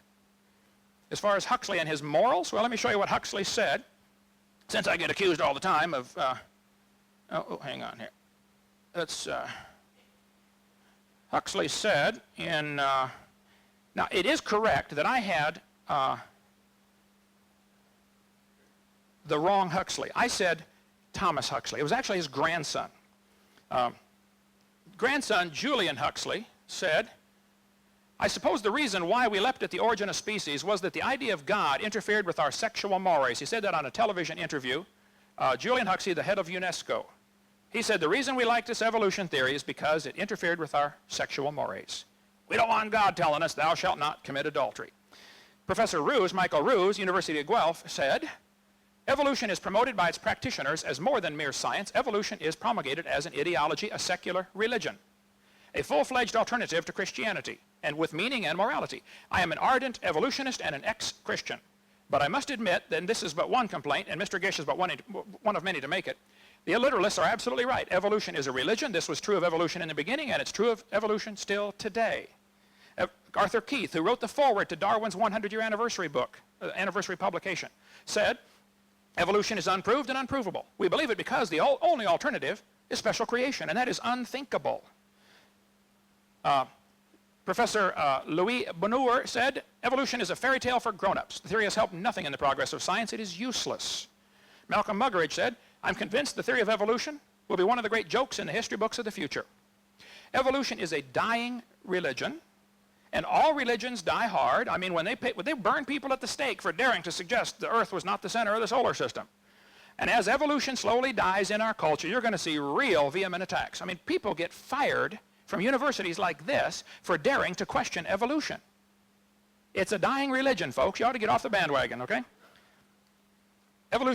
As far as Huxley and his morals, well, let me show you what Huxley said, since I get accused all the time of, hang on here. That's, Huxley said in, now it is correct that I had the wrong Huxley. I said Thomas Huxley. It was actually his grandson. Grandson Julian Huxley said, I suppose the reason why we leapt at the origin of species was that the idea of God interfered with our sexual mores. He said that on a television interview. Julian Huxley, the head of UNESCO. He said the reason we like this evolution theory is because it interfered with our sexual mores. We don't want God telling us thou shalt not commit adultery. Professor Roos, Michael Roos, University of Guelph, said, evolution is promoted by its practitioners as more than mere science. Evolution is promulgated as an ideology, a secular religion, a full-fledged alternative to Christianity, and with meaning and morality. I am an ardent evolutionist and an ex-Christian. But I must admit, and this is but one complaint, and Mr. Gish is but one of many to make it, the literalists are absolutely right. Evolution is a religion. This was true of evolution in the beginning, and it's true of evolution still today. Arthur Keith, who wrote the foreword to Darwin's 100-year anniversary book, anniversary publication, said, evolution is unproved and unprovable. We believe it because the only alternative is special creation, and that is unthinkable. Professor Louis Bonheur said, evolution is a fairy tale for grown-ups. The theory has helped nothing in the progress of science. It is useless. Malcolm Muggeridge said, I'm convinced the theory of evolution will be one of the great jokes in the history books of the future. Evolution is a dying religion, and all religions die hard. I mean, when they burn people at the stake for daring to suggest the Earth was not the center of the solar system. And as evolution slowly dies in our culture, you're going to see real vehement attacks. I mean, people get fired from universities like this for daring to question evolution. It's a dying religion, folks. You ought to get off the bandwagon, okay?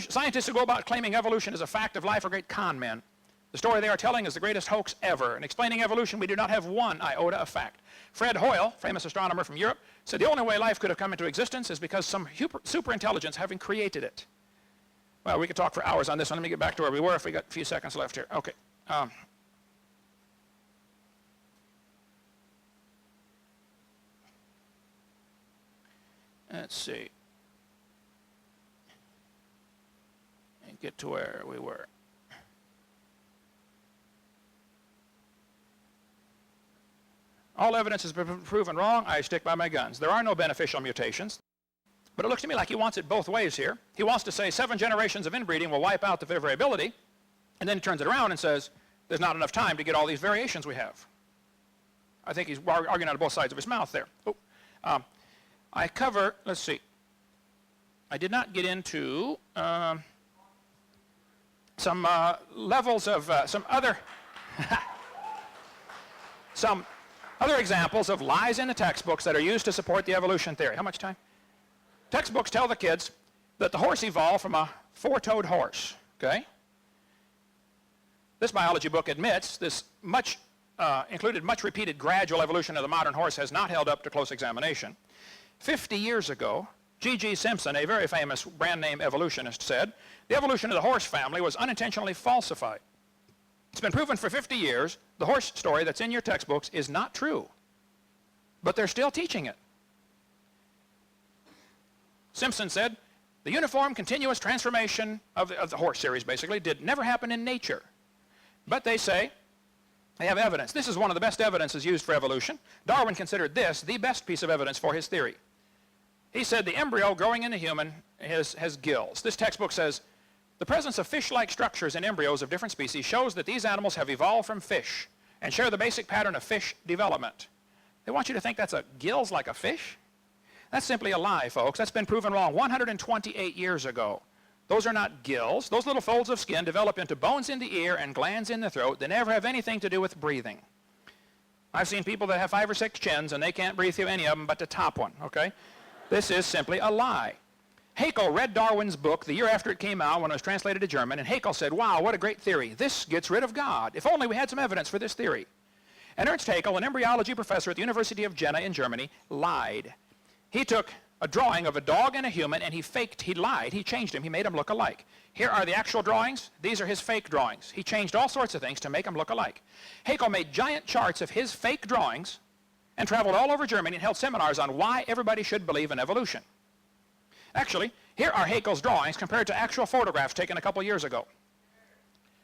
Scientists who go about claiming evolution as a fact of life are great con men. The story they are telling is the greatest hoax ever. In explaining evolution, we do not have one iota of fact. Fred Hoyle, famous astronomer from Europe, said the only way life could have come into existence is because some superintelligence having created it. Well, we could talk for hours on this one. Let me get back to where we were if we got a few seconds left here. Okay. Let's see. And get to where we were. All evidence has been proven wrong. I stick by my guns. There are no beneficial mutations. But it looks to me like he wants it both ways here. He wants to say 7 generations of inbreeding will wipe out the variability, and then he turns it around and says there's not enough time to get all these variations we have. I think he's arguing out of both sides of his mouth there. I cover, let's see, I did not get into some levels of some other examples of lies in the textbooks that are used to support the evolution theory. How much time? Textbooks tell the kids that the horse evolved from a 4-toed horse, okay? This biology book admits this included much repeated gradual evolution of the modern horse has not held up to close examination. 50 years ago, G.G. Simpson, a very famous brand name evolutionist, said the evolution of the horse family was unintentionally falsified. It's been proven for 50 years the horse story that's in your textbooks is not true, but they're still teaching it. Simpson said the uniform continuous transformation of the horse series basically did never happen in nature. But they say they have evidence. This is one of the best evidences used for evolution. Darwin considered this the best piece of evidence for his theory. He said the embryo growing in a human has gills. This textbook says the presence of fish-like structures in embryos of different species shows that these animals have evolved from fish and share the basic pattern of fish development. They want you to think that's gills like a fish? That's simply a lie, folks. That's been proven wrong 128 years ago. Those are not gills. Those little folds of skin develop into bones in the ear and glands in the throat. They never have anything to do with breathing. I've seen people that have 5 or 6 chins and they can't breathe through any of them but the top one, okay? This is simply a lie. Haeckel read Darwin's book the year after it came out when it was translated to German, and Haeckel said, wow, what a great theory. This gets rid of God. If only we had some evidence for this theory. And Ernst Haeckel, an embryology professor at the University of Jena in Germany, lied. He took a drawing of a dog and a human, and he lied, he changed him, he made them look alike. Here are the actual drawings, these are his fake drawings. He changed all sorts of things to make them look alike. Haeckel made giant charts of his fake drawings and traveled all over Germany and held seminars on why everybody should believe in evolution. Actually, here are Haeckel's drawings compared to actual photographs taken a couple years ago.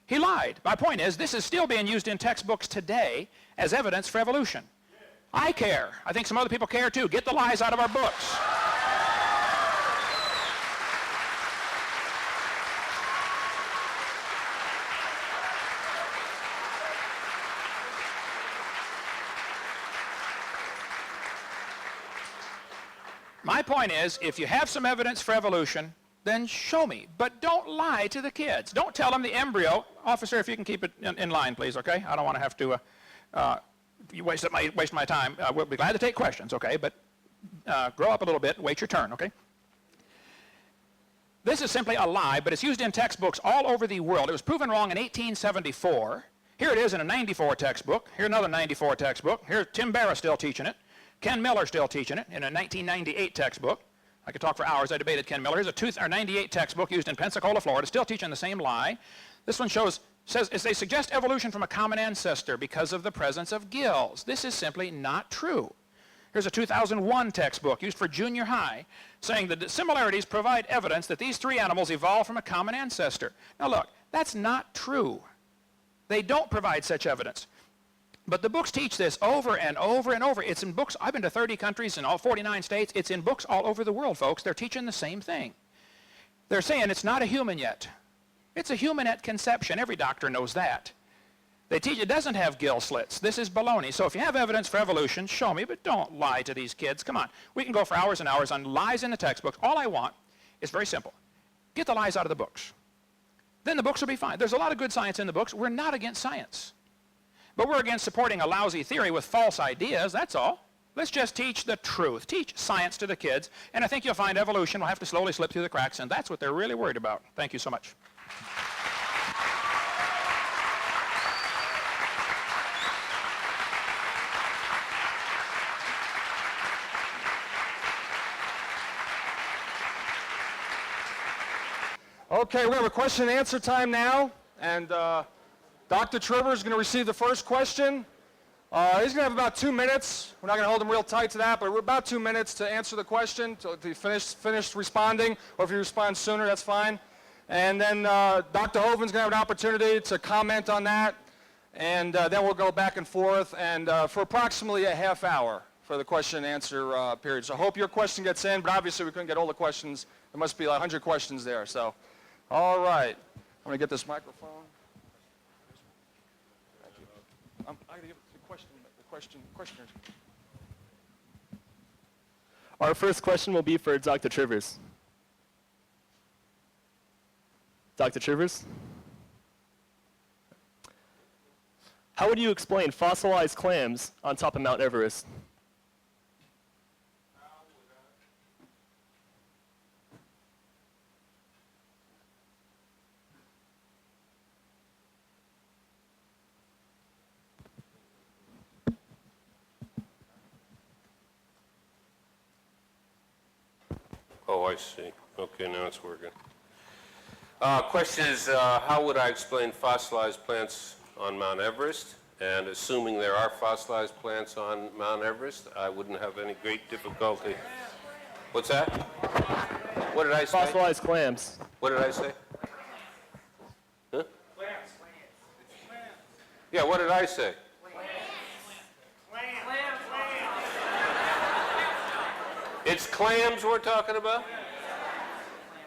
He lied. My point is, this is still being used in textbooks today as evidence for evolution. I care. I think some other people care too. Get the lies out of our books. My point is, if you have some evidence for evolution, then show me. But don't lie to the kids. Don't tell them the embryo. Officer, if you can keep it in line, please, okay? I don't want to have to waste my time. We'll be glad to take questions, okay? But grow up a little bit, wait your turn, okay? This is simply a lie, but it's used in textbooks all over the world. It was proven wrong in 1874. Here it is in a 94 textbook. Here's another 94 textbook. Here's Tim Barra still teaching it. Ken Miller still teaching it in a 1998 textbook. I could talk for hours. I debated Ken Miller. Here's a 98 textbook used in Pensacola, Florida, still teaching the same lie. This one says they suggest evolution from a common ancestor because of the presence of gills. This is simply not true. Here's a 2001 textbook used for junior high saying that the similarities provide evidence that these 3 animals evolved from a common ancestor. Now look, that's not true. They don't provide such evidence. But the books teach this over and over and over. It's in books. I've been to 30 countries in all 49 states. It's in books all over the world, folks. They're teaching the same thing. They're saying it's not a human yet. It's a human at conception. Every doctor knows that. They teach it doesn't have gill slits. This is baloney. So if you have evidence for evolution, show me, but don't lie to these kids. Come on. We can go for hours and hours on lies in the textbooks. All I want is very simple. Get the lies out of the books. Then the books will be fine. There's a lot of good science in the books. We're not against science. But we're against supporting a lousy theory with false ideas, that's all. Let's just teach the truth. Teach science to the kids, and I think you'll find evolution will have to slowly slip through the cracks, and that's what they're really worried about. Thank you so much. Okay, we have a question and answer time now, and Dr. Trevor is going to receive the first question. He's going to have about 2 minutes. We're not going to hold him real tight to that, but we're about 2 minutes to answer the question, to finish responding, or if you respond sooner, that's fine. And then Dr. Hovind's going to have an opportunity to comment on that, and then we'll go back and forth, and for approximately a half hour for the question and answer period. So I hope your question gets in, but obviously we couldn't get all the questions. There must be like 100 questions there. So, all right. I'm going to get this microphone. Thank you. I'm going to give it the questioners. Our first question will be for Dr. Trivers. Dr. Trivers? How would you explain fossilized clams on top of Mount Everest? Oh, I see. Okay, now it's working. Question is, how would I explain fossilized plants on Mount Everest? And assuming there are fossilized plants on Mount Everest, I wouldn't have any great difficulty. What's that? What did I say? Fossilized clams. What did I say? Huh? Yeah, what did I say? It's clams we're talking about?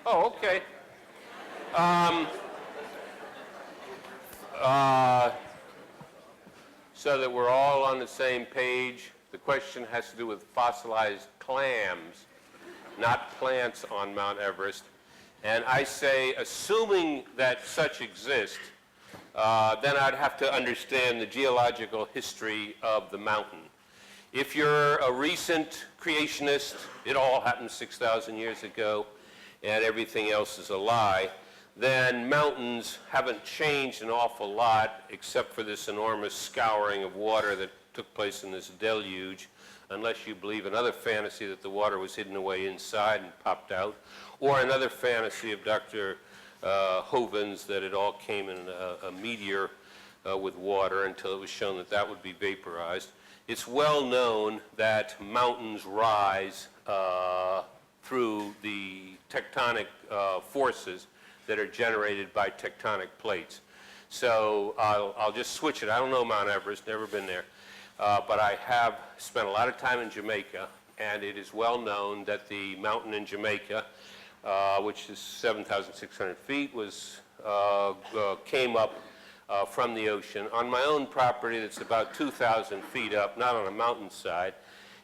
Oh, okay. So that we're all on the same page, the question has to do with fossilized clams, not plants on Mount Everest. And I say, assuming that such exist, then I'd have to understand the geological history of the mountain. If you're a recent creationist, it all happened 6,000 years ago, and everything else is a lie, then mountains haven't changed an awful lot except for this enormous scouring of water that took place in this deluge, unless you believe another fantasy that the water was hidden away inside and popped out, or another fantasy of Dr. Hovind's that it all came in a meteor with water until it was shown that that would be vaporized. It's well known that mountains rise through the tectonic forces that are generated by tectonic plates. So I'll just switch it. I don't know Mount Everest, never been there, but I have spent a lot of time in Jamaica, and it is well known that the mountain in Jamaica, which is 7,600 feet, came up from the ocean. On my own property that's about 2,000 feet up, not on a mountainside,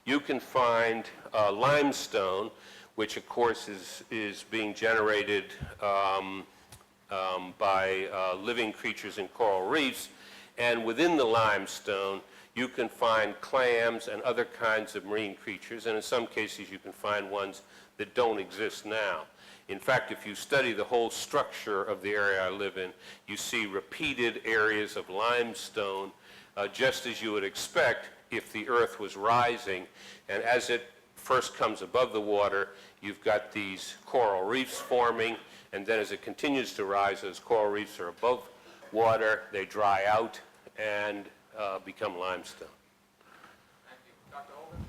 you can find limestone, which of course is being generated by living creatures in coral reefs. And within the limestone, you can find clams and other kinds of marine creatures, and in some cases you can find ones that don't exist now. In fact, if you study the whole structure of the area I live in, you see repeated areas of limestone, just as you would expect if the earth was rising. And as it first comes above the water, you've got these coral reefs forming, and then as it continues to rise, those coral reefs are above water, they dry out and become limestone. Thank you. Dr. Hovind?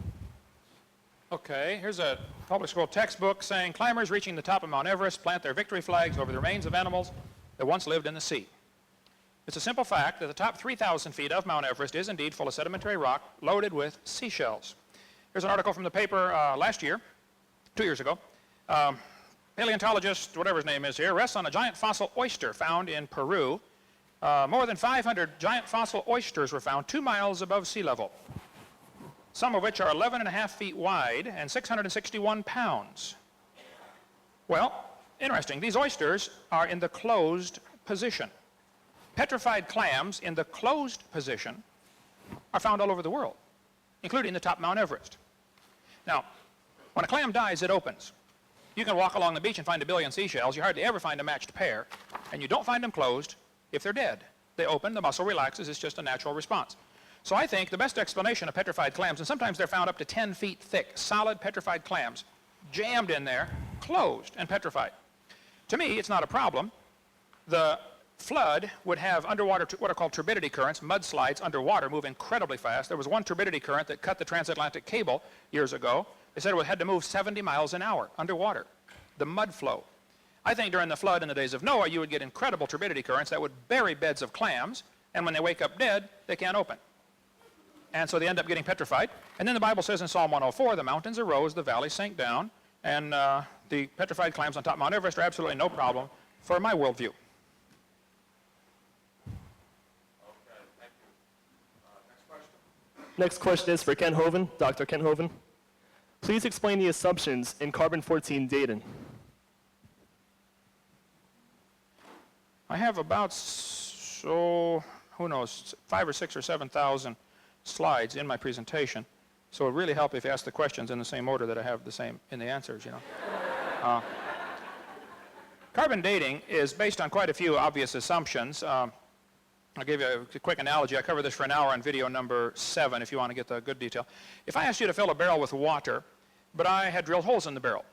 Okay, here's a public school textbook saying climbers reaching the top of Mount Everest plant their victory flags over the remains of animals that once lived in the sea. It's a simple fact that the top 3,000 feet of Mount Everest is indeed full of sedimentary rock loaded with seashells. Here's an article from the paper last year, 2 years ago. Paleontologist, whatever his name is here, rests on a giant fossil oyster found in Peru. More than 500 giant fossil oysters were found 2 miles above sea level, some of which are 11.5 feet wide and 661 pounds. Well, interesting. These oysters are in the closed position. Petrified clams in the closed position are found all over the world, including the top Mount Everest. Now, when a clam dies, it opens. You can walk along the beach and find a billion seashells. You hardly ever find a matched pair, and you don't find them closed if they're dead. They open, the muscle relaxes, it's just a natural response. So I think the best explanation of petrified clams, and sometimes they're found up to 10 feet thick, solid petrified clams, jammed in there, closed and petrified. To me, it's not a problem. The flood would have underwater, what are called turbidity currents, mudslides underwater, move incredibly fast. There was one turbidity current that cut the transatlantic cable years ago. They said it had to move 70 miles an hour underwater, the mud flow. I think during the flood in the days of Noah, you would get incredible turbidity currents that would bury beds of clams, and when they wake up dead, they can't open. And so they end up getting petrified. And then the Bible says in Psalm 104, the mountains arose, the valleys sank down, and the petrified clams on top of Mount Everest are absolutely no problem for my worldview. Next question is for Ken Hovind, Dr. Ken Hovind. Please explain the assumptions in carbon-14 dating. I have about, so, who knows, 5,000 or 6,000 or 7,000 slides in my presentation. So it would really help if you ask the questions in the same order that I have the same in the answers, you know. Carbon dating is based on quite a few obvious assumptions. I'll give you a quick analogy. I covered this for an hour on video number 7 if you want to get the good detail. If I asked you to fill a barrel with water, but I had drilled holes in the barrel,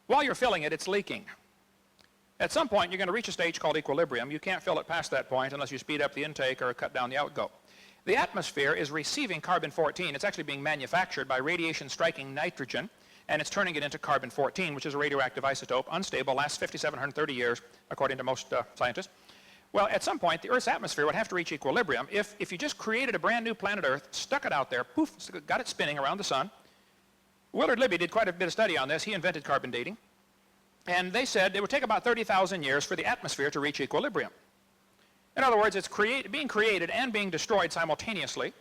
while you're filling it, it's leaking. At some point, you're going to reach a stage called equilibrium. You can't fill it past that point unless you speed up the intake or cut down the outgo. The atmosphere is receiving carbon-14. It's actually being manufactured by radiation striking nitrogen, and it's turning it into carbon-14, which is a radioactive isotope, unstable, lasts 5,730 years, according to most scientists. Well, at some point, the Earth's atmosphere would have to reach equilibrium. If you just created a brand new planet Earth, stuck it out there, poof, got it spinning around the sun. Willard Libby did quite a bit of study on this. He invented carbon dating. And they said it would take about 30,000 years for the atmosphere to reach equilibrium. In other words, it's being created and being destroyed simultaneously.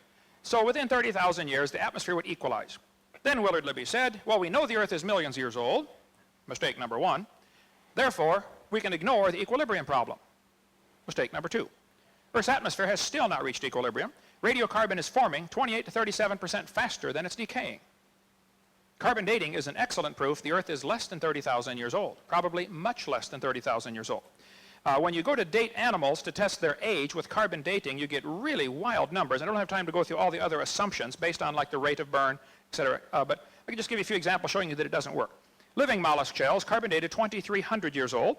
So within 30,000 years, the atmosphere would equalize. Then Willard Libby said, well, we know the Earth is millions of years old. Mistake number 1. Therefore, we can ignore the equilibrium problem. Mistake number 2. Earth's atmosphere has still not reached equilibrium. Radiocarbon is forming 28 to 37% faster than it's decaying. Carbon dating is an excellent proof the Earth is less than 30,000 years old, probably much less than 30,000 years old. When you go to date animals to test their age with carbon dating, you get really wild numbers. I don't have time to go through all the other assumptions based on like the rate of burn, etc. But I can just give you a few examples showing you that it doesn't work. Living mollusk shells, carbon dated 2,300 years old.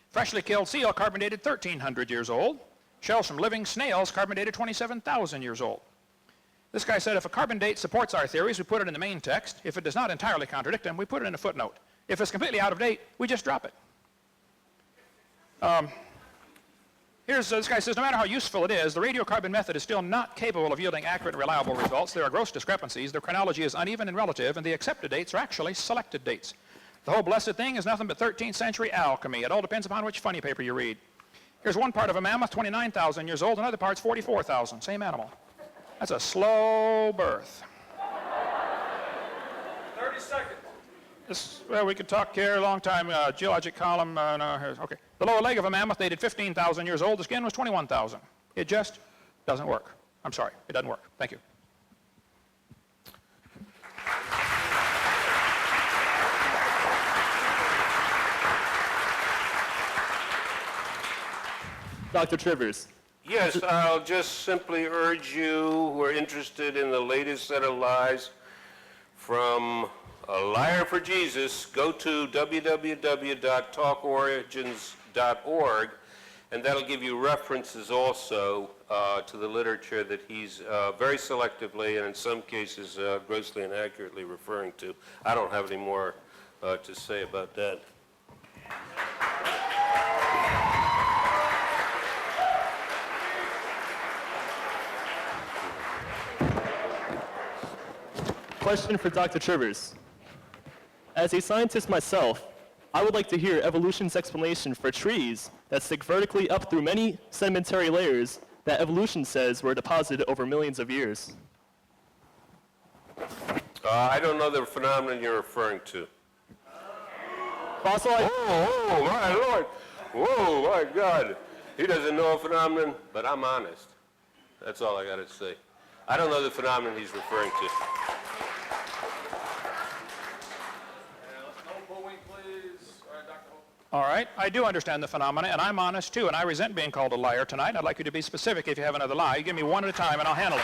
Freshly killed seal, carbon dated 1,300 years old. Shells from living snails, carbon dated 27,000 years old. This guy said if a carbon date supports our theories, we put it in the main text. If it does not entirely contradict them, we put it in a footnote. If it's completely out of date, we just drop it. This guy says, no matter how useful it is, the radiocarbon method is still not capable of yielding accurate and reliable results. There are gross discrepancies. Their chronology is uneven and relative, and the accepted dates are actually selected dates. The whole blessed thing is nothing but 13th century alchemy. It all depends upon which funny paper you read. Here's one part of a mammoth, 29,000 years old. Another part's 44,000. Same animal. That's a slow birth. 30 seconds. Well, we could talk here a long time. Geologic column. Okay. The lower leg of a mammoth dated 15,000 years old. The skin was 21,000. It just doesn't work. I'm sorry. It doesn't work. Thank you. Dr. Trivers. Yes, I'll just simply urge you who are interested in the latest set of lies from A Liar for Jesus, go to www.talkorigins.org, and that'll give you references also to the literature that he's very selectively and in some cases grossly inaccurately referring to. I don't have any more to say about that. Question for Dr. Trivers. As a scientist myself, I would like to hear evolution's explanation for trees that stick vertically up through many sedimentary layers that evolution says were deposited over millions of years. I don't know the phenomenon you're referring to. Fossilized. Oh, my Lord. Whoa, my God. He doesn't know a phenomenon, but I'm honest. That's all I got to say. I don't know the phenomenon he's referring to. All right, I do understand the phenomena, and I'm honest too, and I resent being called a liar tonight. I'd like you to be specific if you have another lie. You give me one at a time, and I'll handle it.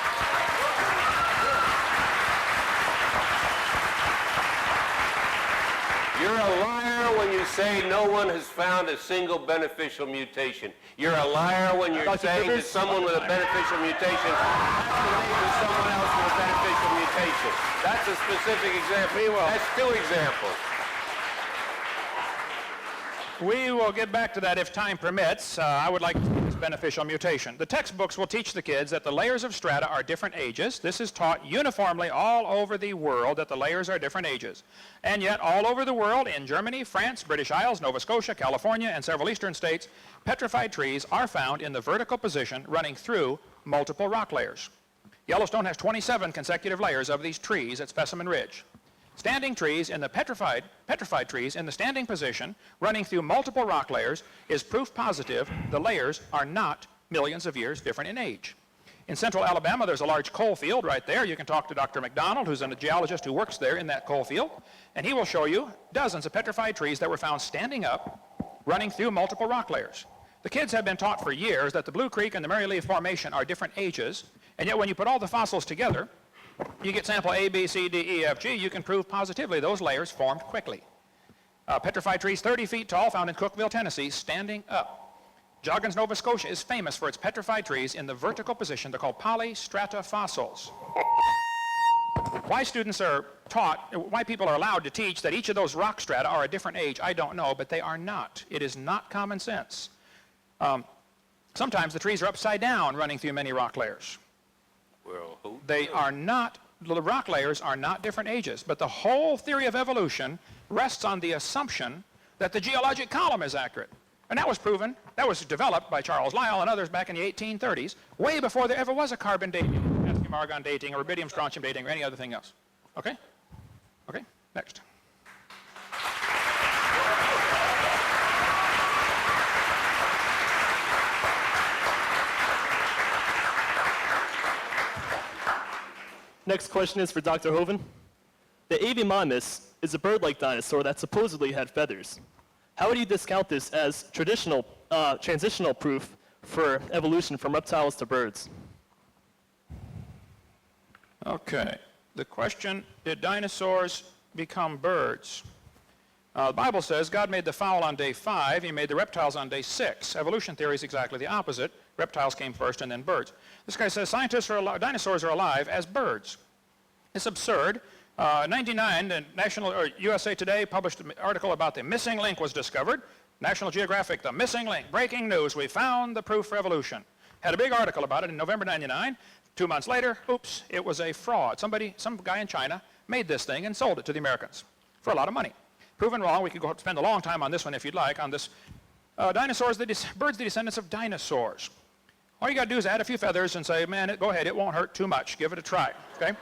You're a liar when you say no one has found a single beneficial mutation. You're a liar when you're Dr. saying that Rivers? someone with a beneficial mutation has to relate to someone else with a beneficial mutation. That's a specific example. That's two examples. We will get back to that if time permits. I would like to see this beneficial mutation. The textbooks will teach the kids that the layers of strata are different ages. This is taught uniformly all over the world, that the layers are different ages. And yet all over the world, in Germany, France, British Isles, Nova Scotia, California, and several eastern states, petrified trees are found in the vertical position running through multiple rock layers. Yellowstone has 27 consecutive layers of these trees at Specimen Ridge. Standing trees in the petrified trees in the standing position running through multiple rock layers is proof positive the layers are not millions of years different in age. In central Alabama, there's a large coal field right there. You can talk to Dr. McDonald, who's a geologist who works there in that coal field, and he will show you dozens of petrified trees that were found standing up, running through multiple rock layers. The kids have been taught for years that the Blue Creek and the Mary Lee Formation are different ages, and yet when you put all the fossils together, you get sample A, B, C, D, E, F, G, you can prove positively those layers formed quickly. Petrified trees 30 feet tall found in Cookeville, Tennessee, standing up. Joggins, Nova Scotia is famous for its petrified trees in the vertical position. They're called polystrata fossils. Why students are taught, why people are allowed to teach that each of those rock strata are a different age, I don't know, but they are not. It is not common sense. Sometimes the trees are upside down running through many rock layers. Well, They are not, the rock layers are not different ages, but the whole theory of evolution rests on the assumption that the geologic column is accurate. And that was proven, that was developed by Charles Lyell and others back in the 1830s, way before there ever was a carbon dating, potassium argon dating, or rubidium strontium dating, or any other thing else. Okay? Okay, next. Next question is for Dr. Hovind. The Avimonmus is a bird-like dinosaur that supposedly had feathers. How would you discount this as transitional proof for evolution from reptiles to birds? Okay. The question, did dinosaurs become birds? The Bible says God made the fowl on day 5, he made the reptiles on day 6. Evolution theory is exactly the opposite. Reptiles came first and then birds. This guy says dinosaurs are alive as birds. It's absurd. 99, the USA Today published an article about the missing link was discovered. National Geographic, the missing link, breaking news, we found the proof for evolution. Had a big article about it in November 99. 2 months later, oops, it was a fraud. Some guy in China made this thing and sold it to the Americans for a lot of money. Proven wrong. We could go spend a long time on this one if you'd like, on this. Birds, the descendants of dinosaurs. All you got to do is add a few feathers and say, man, go ahead, it won't hurt too much. Give it a try, okay?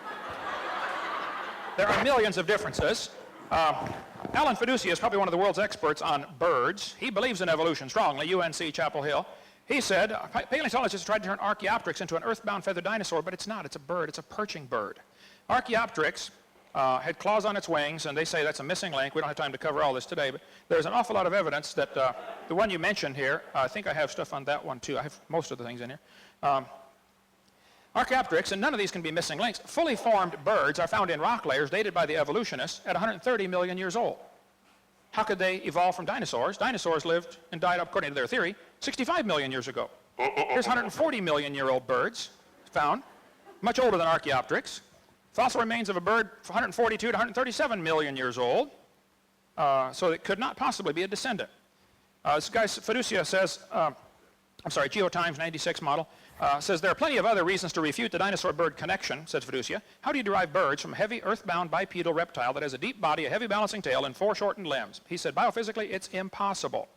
There are millions of differences. Alan Fiducia is probably one of the world's experts on birds. He believes in evolution strongly, UNC Chapel Hill. He said, paleontologists tried to turn Archaeopteryx into an earthbound feathered dinosaur, but it's not. It's a bird. It's a perching bird. Archaeopteryx had claws on its wings, and they say that's a missing link. We don't have time to cover all this today, but there's an awful lot of evidence that the one you mentioned here, I think I have stuff on that one too. I have most of the things in here. Archaeopteryx, and none of these can be missing links, fully formed birds are found in rock layers dated by the evolutionists at 130 million years old. How could they evolve from dinosaurs? Dinosaurs lived and died, according to their theory, 65 million years ago. Here's 140 million-year-old birds found, much older than Archaeopteryx. Fossil remains of a bird 142 to 137 million years old, so it could not possibly be a descendant. This guy, Fiducia, says, GeoTimes 96 model, says there are plenty of other reasons to refute the dinosaur-bird connection, says Fiducia. How do you derive birds from a heavy earthbound bipedal reptile that has a deep body, a heavy balancing tail, and 4 shortened limbs? He said, biophysically, it's impossible.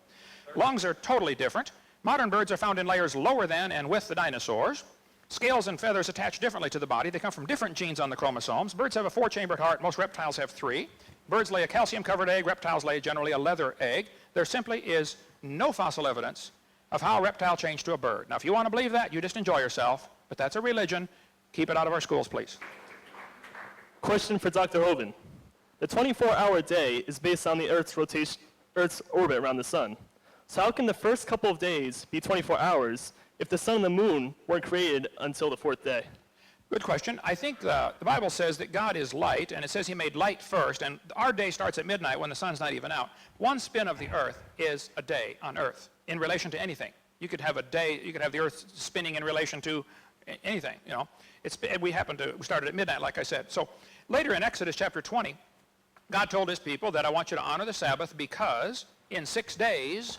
Lungs are totally different. Modern birds are found in layers lower than and with the dinosaurs. Scales and feathers attach differently to the body. They come from different genes on the chromosomes. Birds have a 4-chambered heart. Most reptiles have 3. Birds lay a calcium-covered egg. Reptiles lay generally a leather egg. There simply is no fossil evidence of how a reptile changed to a bird. Now, if you want to believe that, you just enjoy yourself, but that's a religion. Keep it out of our schools, please. Question for Dr. Hovind. The 24-hour day is based on the Earth's orbit around the sun. So how can the first couple of days be 24 hours if the sun and the moon weren't created until the 4th day? Good question. I think the Bible says that God is light, and it says he made light first, and our day starts at midnight when the sun's not even out. One spin of the earth is a day on earth in relation to anything. You could have a day, you could have the earth spinning in relation to anything, you know. We started at midnight, like I said. So later in Exodus chapter 20, God told his people that I want you to honor the Sabbath because in 6 days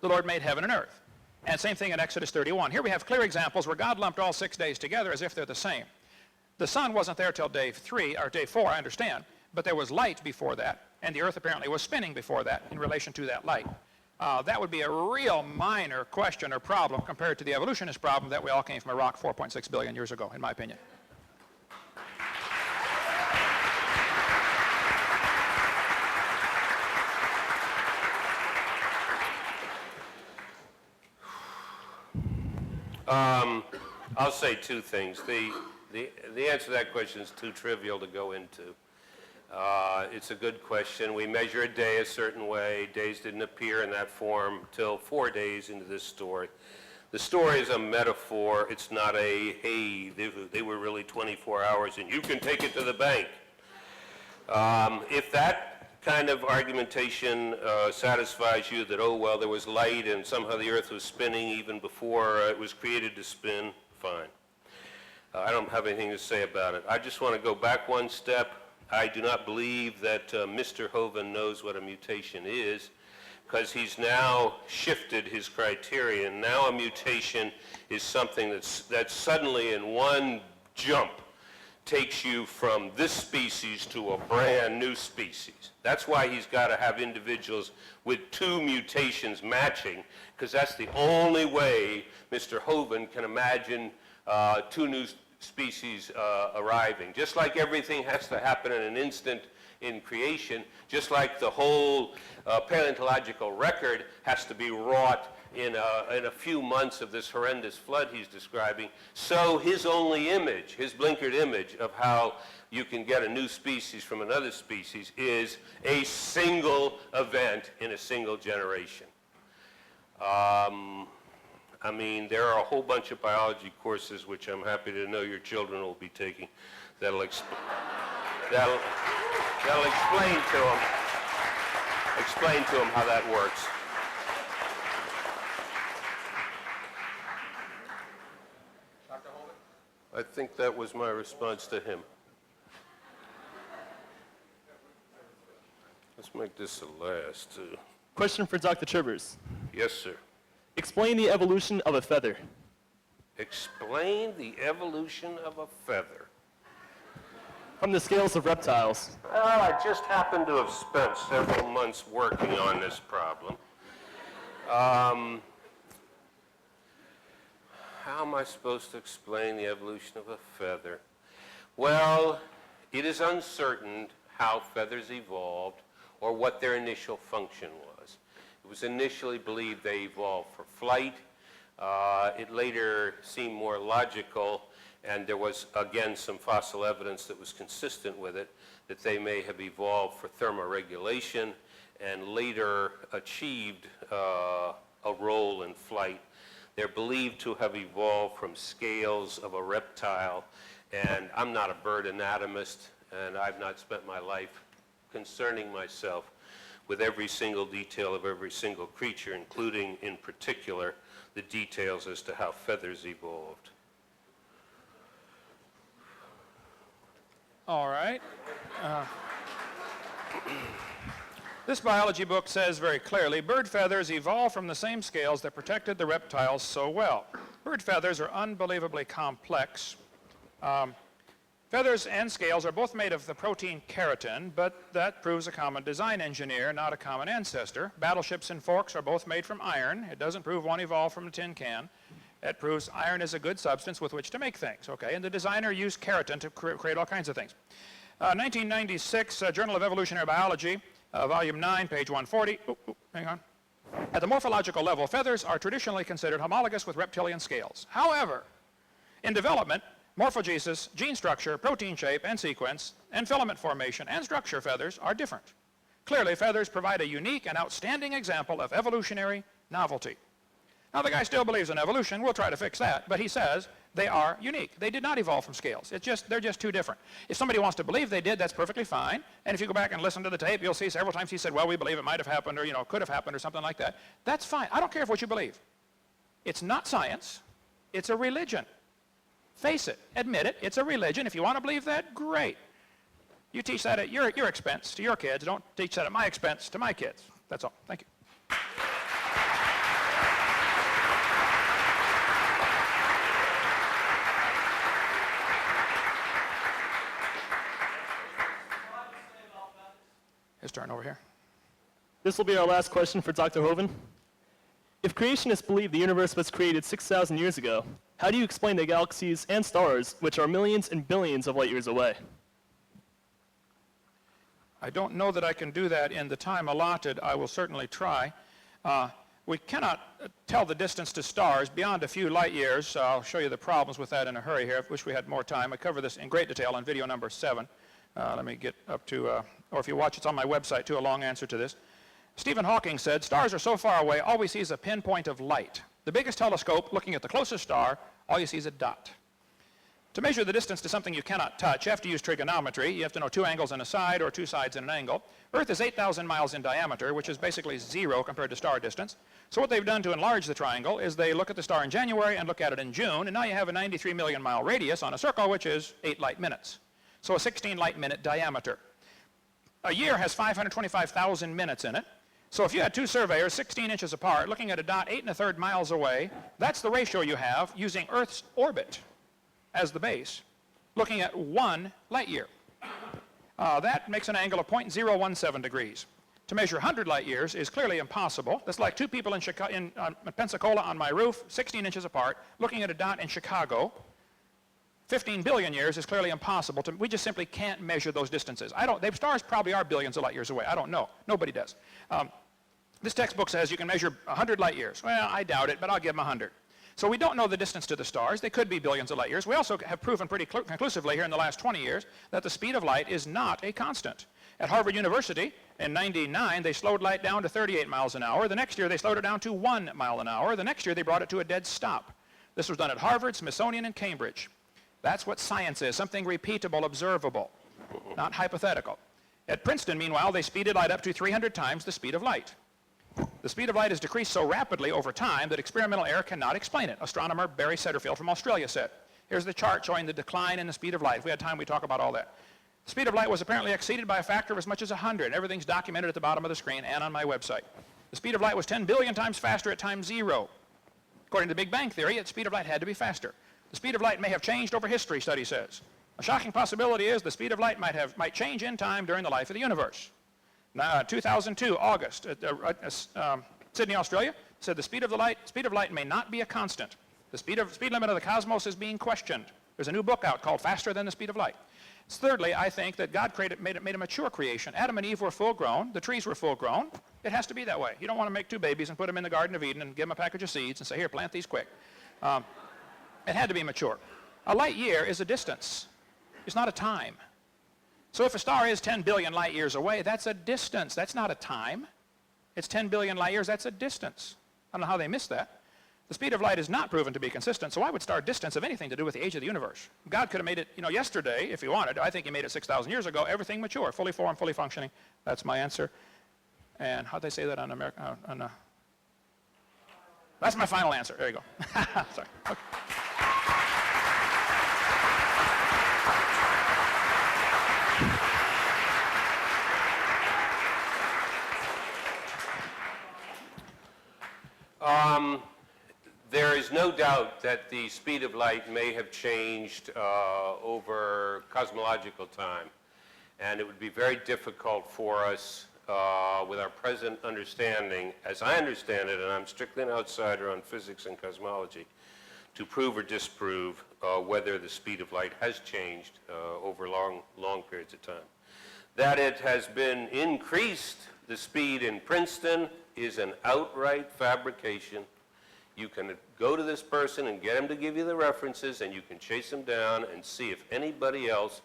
the Lord made heaven and earth. And same thing in Exodus 31. Here we have clear examples where God lumped all 6 days together as if they're the same. The sun wasn't there till day 3, or day 4, I understand, but there was light before that, and the earth apparently was spinning before that in relation to that light. That would be a real minor question or problem compared to the evolutionist problem that we all came from a rock 4.6 billion years ago, in my opinion. I'll say two things. The answer to that question is too trivial to go into. It's a good question. We measure a day a certain way. Days didn't appear in that form till 4 days into this story. The story is a metaphor. It's not a, hey, they were really 24 hours and you can take it to the bank. If that kind of argumentation satisfies you that, oh, well, there was light and somehow the earth was spinning even before it was created to spin, fine. I don't have anything to say about it. I just want to go back one step. I do not believe that Mr. Hovind knows what a mutation is, because he's now shifted his criterion. Now a mutation is something that suddenly in one jump takes you from this species to a brand new species. That's why he's got to have individuals with 2 mutations matching, because that's the only way Mr. Hovind can imagine 2 new species arriving. Just like everything has to happen in an instant in creation, just like the whole paleontological record has to be wrought in a few months of this horrendous flood he's describing, so his only image, his blinkered image of how you can get a new species from another species is a single event in a single generation. I mean, there are a whole bunch of biology courses which I'm happy to know your children will be taking that'll explain to them how that works. Dr. Hovind? I think that was my response to him. Let's make this the last. Question for Dr. Trivers. Yes, sir. Explain the evolution of a feather. Explain the evolution of a feather. From the scales of reptiles. Well, I just happened to have spent several months working on this problem. How am I supposed to explain the evolution of a feather? Well, it is uncertain how feathers evolved or what their initial function was. It was initially believed they evolved for flight. It later seemed more logical, and there was, again, some fossil evidence that was consistent with it, that they may have evolved for thermoregulation and later achieved a role in flight. They're believed to have evolved from scales of a reptile, and I'm not a bird anatomist, and I've not spent my life concerning myself with every single detail of every single creature, including, in particular, the details as to how feathers evolved. All right. This biology book says very clearly, bird feathers evolved from the same scales that protected the reptiles so well. Bird feathers are unbelievably complex. Feathers and scales are both made of the protein keratin, but that proves a common design engineer, not a common ancestor. Battleships and forks are both made from iron. It doesn't prove one evolved from a tin can. It proves iron is a good substance with which to make things, okay? And the designer used keratin to create all kinds of things. 1996, Journal of Evolutionary Biology, volume 9, page 140. Hang on. At the morphological level, feathers are traditionally considered homologous with reptilian scales. However, in development, morphogenesis, gene structure, protein shape and sequence, and filament formation and structure feathers are different. Clearly, feathers provide a unique and outstanding example of evolutionary novelty. Now, the guy still believes in evolution. We'll try to fix that. But he says They are unique. They did not evolve from scales. They're just too different. If somebody wants to believe they did, that's perfectly fine. And if you go back and listen to the tape, you'll see several times he said, well, we believe it might have happened or, could have happened or something like that. That's fine. I don't care what you believe. It's not science. It's a religion. Face it. Admit it. It's a religion. If you want to believe that, great. You teach that at your expense to your kids. Don't teach that at my expense to my kids. That's all. Thank you. His turn over here. This will be our last question for Dr. Hovind. If creationists believe the universe was created 6,000 years ago, how do you explain the galaxies and stars, which are millions and billions of light years away? I don't know that I can do that in the time allotted. I will certainly try. We cannot tell the distance to stars beyond a few light years. I'll show you the problems with that in a hurry here. I wish we had more time. I cover this in great detail on video number 7. Let me get up to, or if you watch, it's on my website too, a long answer to this. Stephen Hawking said, stars are so far away, all we see is a pinpoint of light. The biggest telescope, looking at the closest star, all you see is a dot. To measure the distance to something you cannot touch, you have to use trigonometry. You have to know 2 angles and a side or 2 sides and an angle. Earth is 8,000 miles in diameter, which is basically 0 compared to star distance. So what they've done to enlarge the triangle is they look at the star in January and look at it in June, and now you have a 93 million mile radius on a circle, which is 8 light minutes. So a 16 light minute diameter. A year has 525,000 minutes in it. So if you had 2 surveyors 16 inches apart looking at a dot 8 1/3 miles away, that's the ratio you have using Earth's orbit as the base, looking at 1 light year. That makes an angle of 0.017 degrees. To measure 100 light years is clearly impossible. That's like 2 people in Pensacola on my roof, 16 inches apart, looking at a dot in Chicago. 15 billion years is clearly impossible. We just simply can't measure those distances. Stars probably are billions of light years away. I don't know. Nobody does. This textbook says you can measure 100 light years. Well, I doubt it, but I'll give them 100. So we don't know the distance to the stars. They could be billions of light years. We also have proven pretty conclusively here in the last 20 years that the speed of light is not a constant. At Harvard University in '99, they slowed light down to 38 miles an hour. The next year, they slowed it down to 1 mile an hour. The next year, they brought it to a dead stop. This was done at Harvard, Smithsonian, and Cambridge. That's what science is, something repeatable, observable, not hypothetical. At Princeton, meanwhile, they speeded light up to 300 times the speed of light. The speed of light has decreased so rapidly over time that experimental error cannot explain it, astronomer Barry Setterfield from Australia said. Here's the chart showing the decline in the speed of light. If we had time, we'd talk about all that. The speed of light was apparently exceeded by a factor of as much as 100. Everything's documented at the bottom of the screen and on my website. The speed of light was 10 billion times faster at time 0. According to the Big Bang Theory, the speed of light had to be faster. The speed of light may have changed over history, study says. A shocking possibility is the speed of light might change in time during the life of the universe. Now, 2002, August, Sydney, Australia, said the speed of light may not be a constant. The speed limit of the cosmos is being questioned. There's a new book out called Faster Than the Speed of Light. Thirdly, I think that God made a mature creation. Adam and Eve were full grown. The trees were full grown. It has to be that way. You don't want to make 2 babies and put them in the Garden of Eden and give them a package of seeds and say, here, plant these quick. It had to be mature. A light year is a distance. It's not a time. So if a star is 10 billion light years away, that's a distance. That's not a time. It's 10 billion light years. That's a distance. I don't know how they missed that. The speed of light is not proven to be consistent, so why would star distance have anything to do with the age of the universe? God could have made it, yesterday, if he wanted. I think he made it 6,000 years ago. Everything mature, fully formed, fully functioning. That's my answer. And how'd they say that on American? That's my final answer. There you go. Sorry. Okay. There is no doubt that the speed of light may have changed over cosmological time, and it would be very difficult for us with our present understanding, as I understand it, and I'm strictly an outsider on physics and cosmology, to prove or disprove whether the speed of light has changed over long periods of time. That it has been increased, the speed in Princeton, is an outright fabrication. You can go to this person and get him to give you the references, and you can chase him down and see if anybody else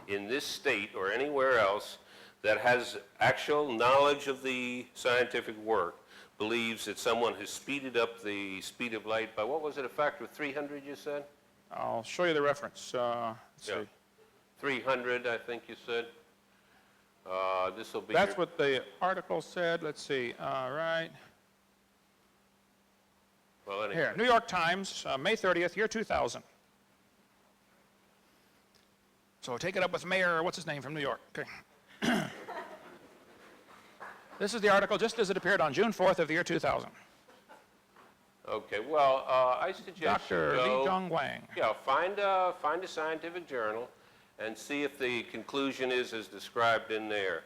in this state or anywhere else that has actual knowledge of the scientific work believes that someone has speeded up the speed of light by, what was it, a factor of 300, you said? I'll show you the reference. Let's Yeah. see. 300, I think you said. This will be That's your- what the article said. Let's see. All right. well, anyway. Here, New York Times, May 30th, year 2000. So take it up with Mayor, what's his name, from New York. Okay. This is the article just as it appeared on June 4th of the year 2000. Okay, well, I suggest Dr. you Li go, Zhong Wang. yeah, find a scientific journal and see if the conclusion is as described in there.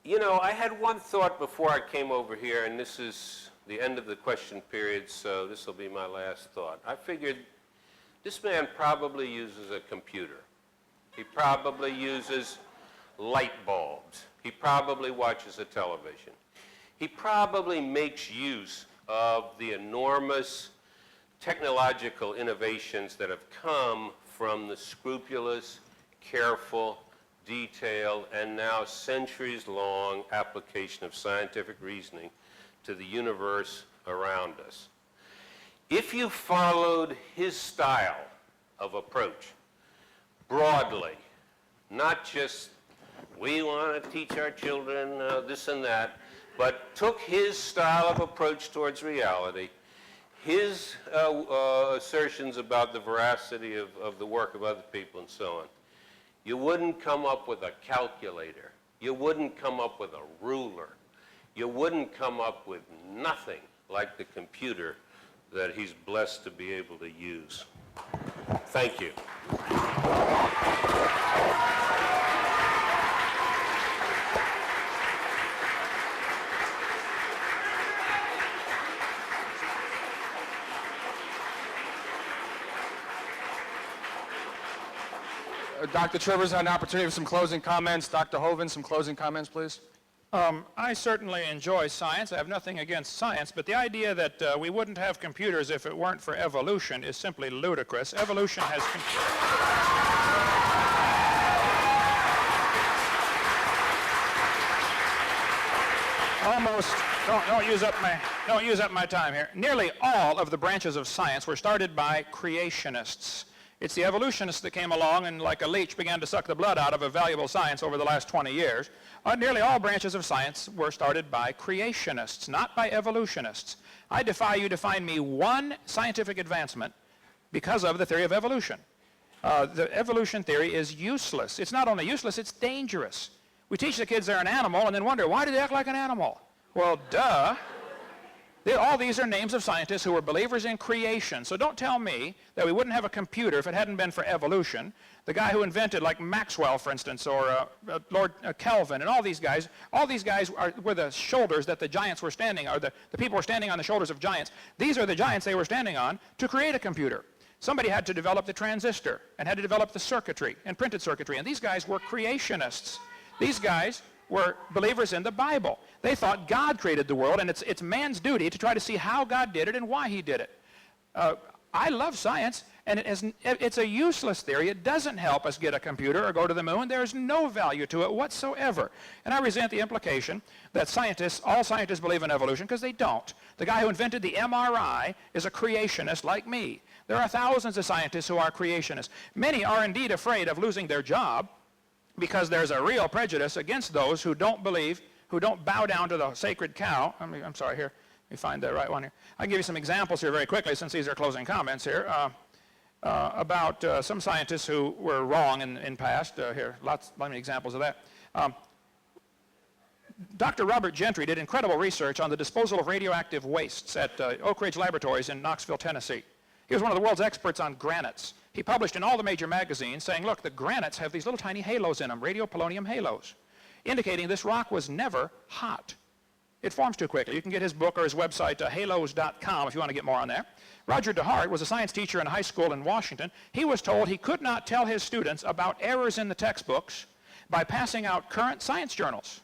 You know, I had one thought before I came over here, and this is the end of the question period, so this will be my last thought. I figured this man probably uses a computer. He probably uses light bulbs. He probably watches a television. He probably makes use of the enormous technological innovations that have come from the scrupulous, careful, detailed, and now centuries-long application of scientific reasoning to the universe around us. If you followed his style of approach broadly, not just we want to teach our children this and that, but took his style of approach towards reality, his assertions about the veracity of the work of other people and so on, you wouldn't come up with a calculator. You wouldn't come up with a ruler. You wouldn't come up with nothing like the computer that he's blessed to be able to use. Thank you. Dr. Trivers had an opportunity for some closing comments. Dr. Hovind, some closing comments, please. I certainly enjoy science. I have nothing against science, but the idea that we wouldn't have computers if it weren't for evolution is simply ludicrous. Evolution has almost, don't use up my time here. Nearly all of the branches of science were started by creationists. It's the evolutionists that came along and like a leech began to suck the blood out of a valuable science over the last 20 years. Nearly all branches of science were started by creationists, not by evolutionists. I defy you to find me one scientific advancement because of the theory of evolution. The evolution theory is useless. It's not only useless, it's dangerous. We teach the kids they're an animal and then wonder, why do they act like an animal? Well, duh. All these are names of scientists who were believers in creation. So don't tell me that we wouldn't have a computer if it hadn't been for evolution. The guy who invented, like Maxwell, for instance, or Lord Kelvin, and all these guys were the shoulders that the giants were standing on, the people were standing on the shoulders of giants. These are the giants they were standing on to create a computer. Somebody had to develop the transistor and had to develop the circuitry and printed circuitry, and these guys were creationists. These guys were believers in the Bible. They thought God created the world, and it's man's duty to try to see how God did it and why he did it. I love science, and it's a useless theory. It doesn't help us get a computer or go to the moon. There's no value to it whatsoever. And I resent the implication that all scientists believe in evolution, because they don't. The guy who invented the MRI is a creationist like me. There are thousands of scientists who are creationists. Many are indeed afraid of losing their job because there's a real prejudice against those who don't believe, who don't bow down to the sacred cow. I'm sorry, here. Let me find the right one here. I'll give you some examples here very quickly, since these are closing comments here, about some scientists who were wrong in past. Here, many examples of that. Dr. Robert Gentry did incredible research on the disposal of radioactive wastes at Oak Ridge Laboratories in Knoxville, Tennessee. He was one of the world's experts on granites. He published in all the major magazines saying, look, the granites have these little tiny halos in them, radiopolonium halos, indicating this rock was never hot. It forms too quickly. You can get his book or his website, halos.com, if you want to get more on that. Roger DeHart was a science teacher in a high school in Washington. He was told he could not tell his students about errors in the textbooks by passing out current science journals.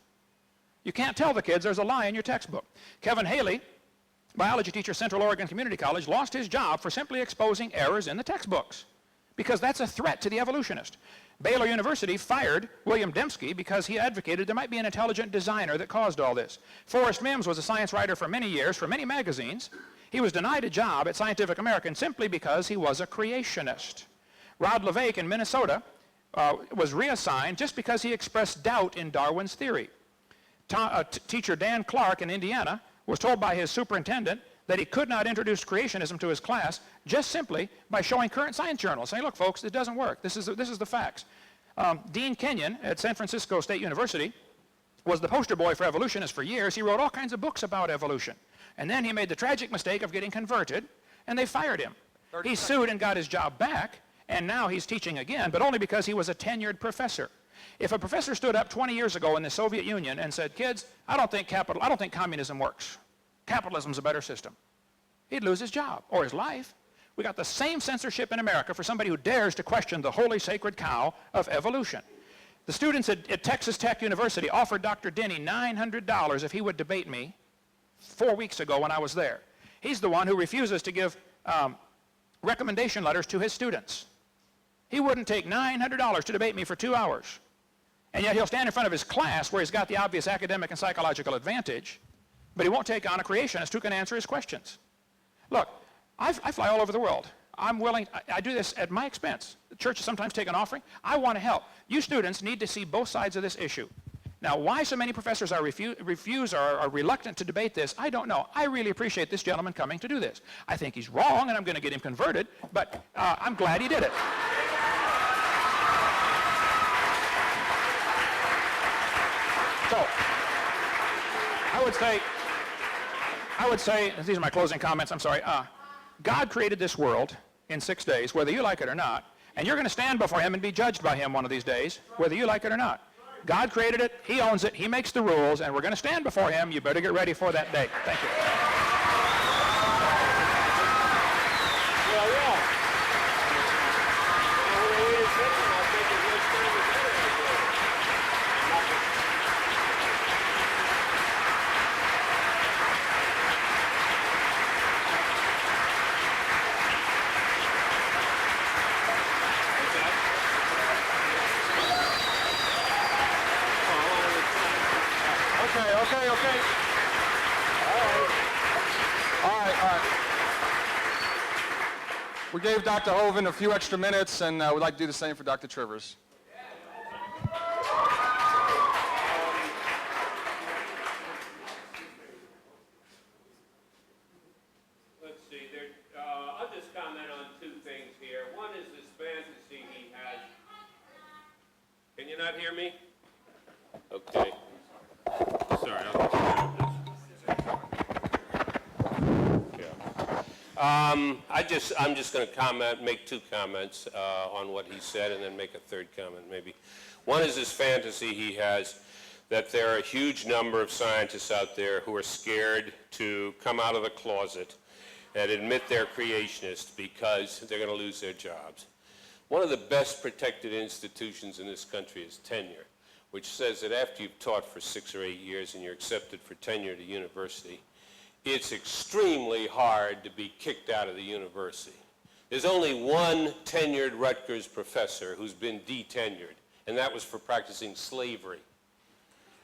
You can't tell the kids there's a lie in your textbook. Kevin Haley, biology teacher, Central Oregon Community College, lost his job for simply exposing errors in the textbooks, because that's a threat to the evolutionist. Baylor University fired William Dembski because he advocated there might be an intelligent designer that caused all this. Forrest Mims was a science writer for many years, for many magazines. He was denied a job at Scientific American simply because he was a creationist. Rod Levake in Minnesota was reassigned just because he expressed doubt in Darwin's theory. Teacher Dan Clark in Indiana was told by his superintendent that he could not introduce creationism to his class just simply by showing current science journals, saying, look, folks, it doesn't work. This is the facts. Dean Kenyon at San Francisco State University was the poster boy for evolutionists for years. He wrote all kinds of books about evolution. And then he made the tragic mistake of getting converted, and they fired him. He sued and got his job back, and now he's teaching again, but only because he was a tenured professor. If a professor stood up 20 years ago in the Soviet Union and said, kids, I don't think communism works. Capitalism's a better system, he'd lose his job or his life. We got the same censorship in America for somebody who dares to question the holy sacred cow of evolution. The students at Texas Tech University offered Dr. Denny $900 if he would debate me 4 weeks ago when I was there. He's the one who refuses to give recommendation letters to his students. He wouldn't take $900 to debate me for 2 hours. And yet he'll stand in front of his class where he's got the obvious academic and psychological advantage, but he won't take on a creationist who can answer his questions. Look, I fly all over the world. I'm willing, I do this at my expense. The churches sometimes take an offering. I want to help. You students need to see both sides of this issue. Now, why so many professors are are reluctant to debate this, I don't know. I really appreciate this gentleman coming to do this. I think he's wrong, and I'm going to get him converted, but I'm glad he did it. So, I would say, these are my closing comments, I'm sorry. God created this world in 6 days, whether you like it or not, and you're going to stand before him and be judged by him one of these days, whether you like it or not. God created it, he owns it, he makes the rules, and we're going to stand before him. You better get ready for that day. Thank you. Okay. All right. We gave Dr. Hovind a few extra minutes, and we'd like to do the same for Dr. Trivers. Let's see, I'll just comment on two things here. One is this fantasy he has. Can you not hear me? Okay. Sorry, I'm just going to make two comments on what he said, and then make a third comment maybe. One is this fantasy he has that there are a huge number of scientists out there who are scared to come out of the closet and admit they're creationists because they're going to lose their jobs. One of the best protected institutions in this country is tenure, which says that after you've taught for 6 or 8 years and you're accepted for tenure at a university, it's extremely hard to be kicked out of the university. There's only one tenured Rutgers professor who's been detenured, and that was for practicing slavery,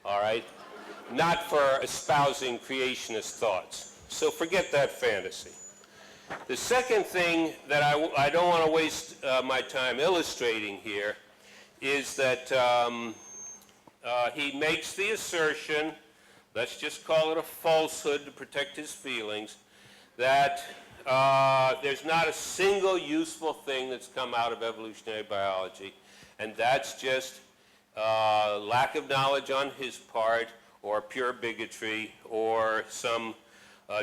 all right? Not for espousing creationist thoughts. So forget that fantasy. The second thing that I don't want to waste my time illustrating here is that he makes the assertion, let's just call it a falsehood to protect his feelings, that there's not a single useful thing that's come out of evolutionary biology, and that's just lack of knowledge on his part, or pure bigotry, or some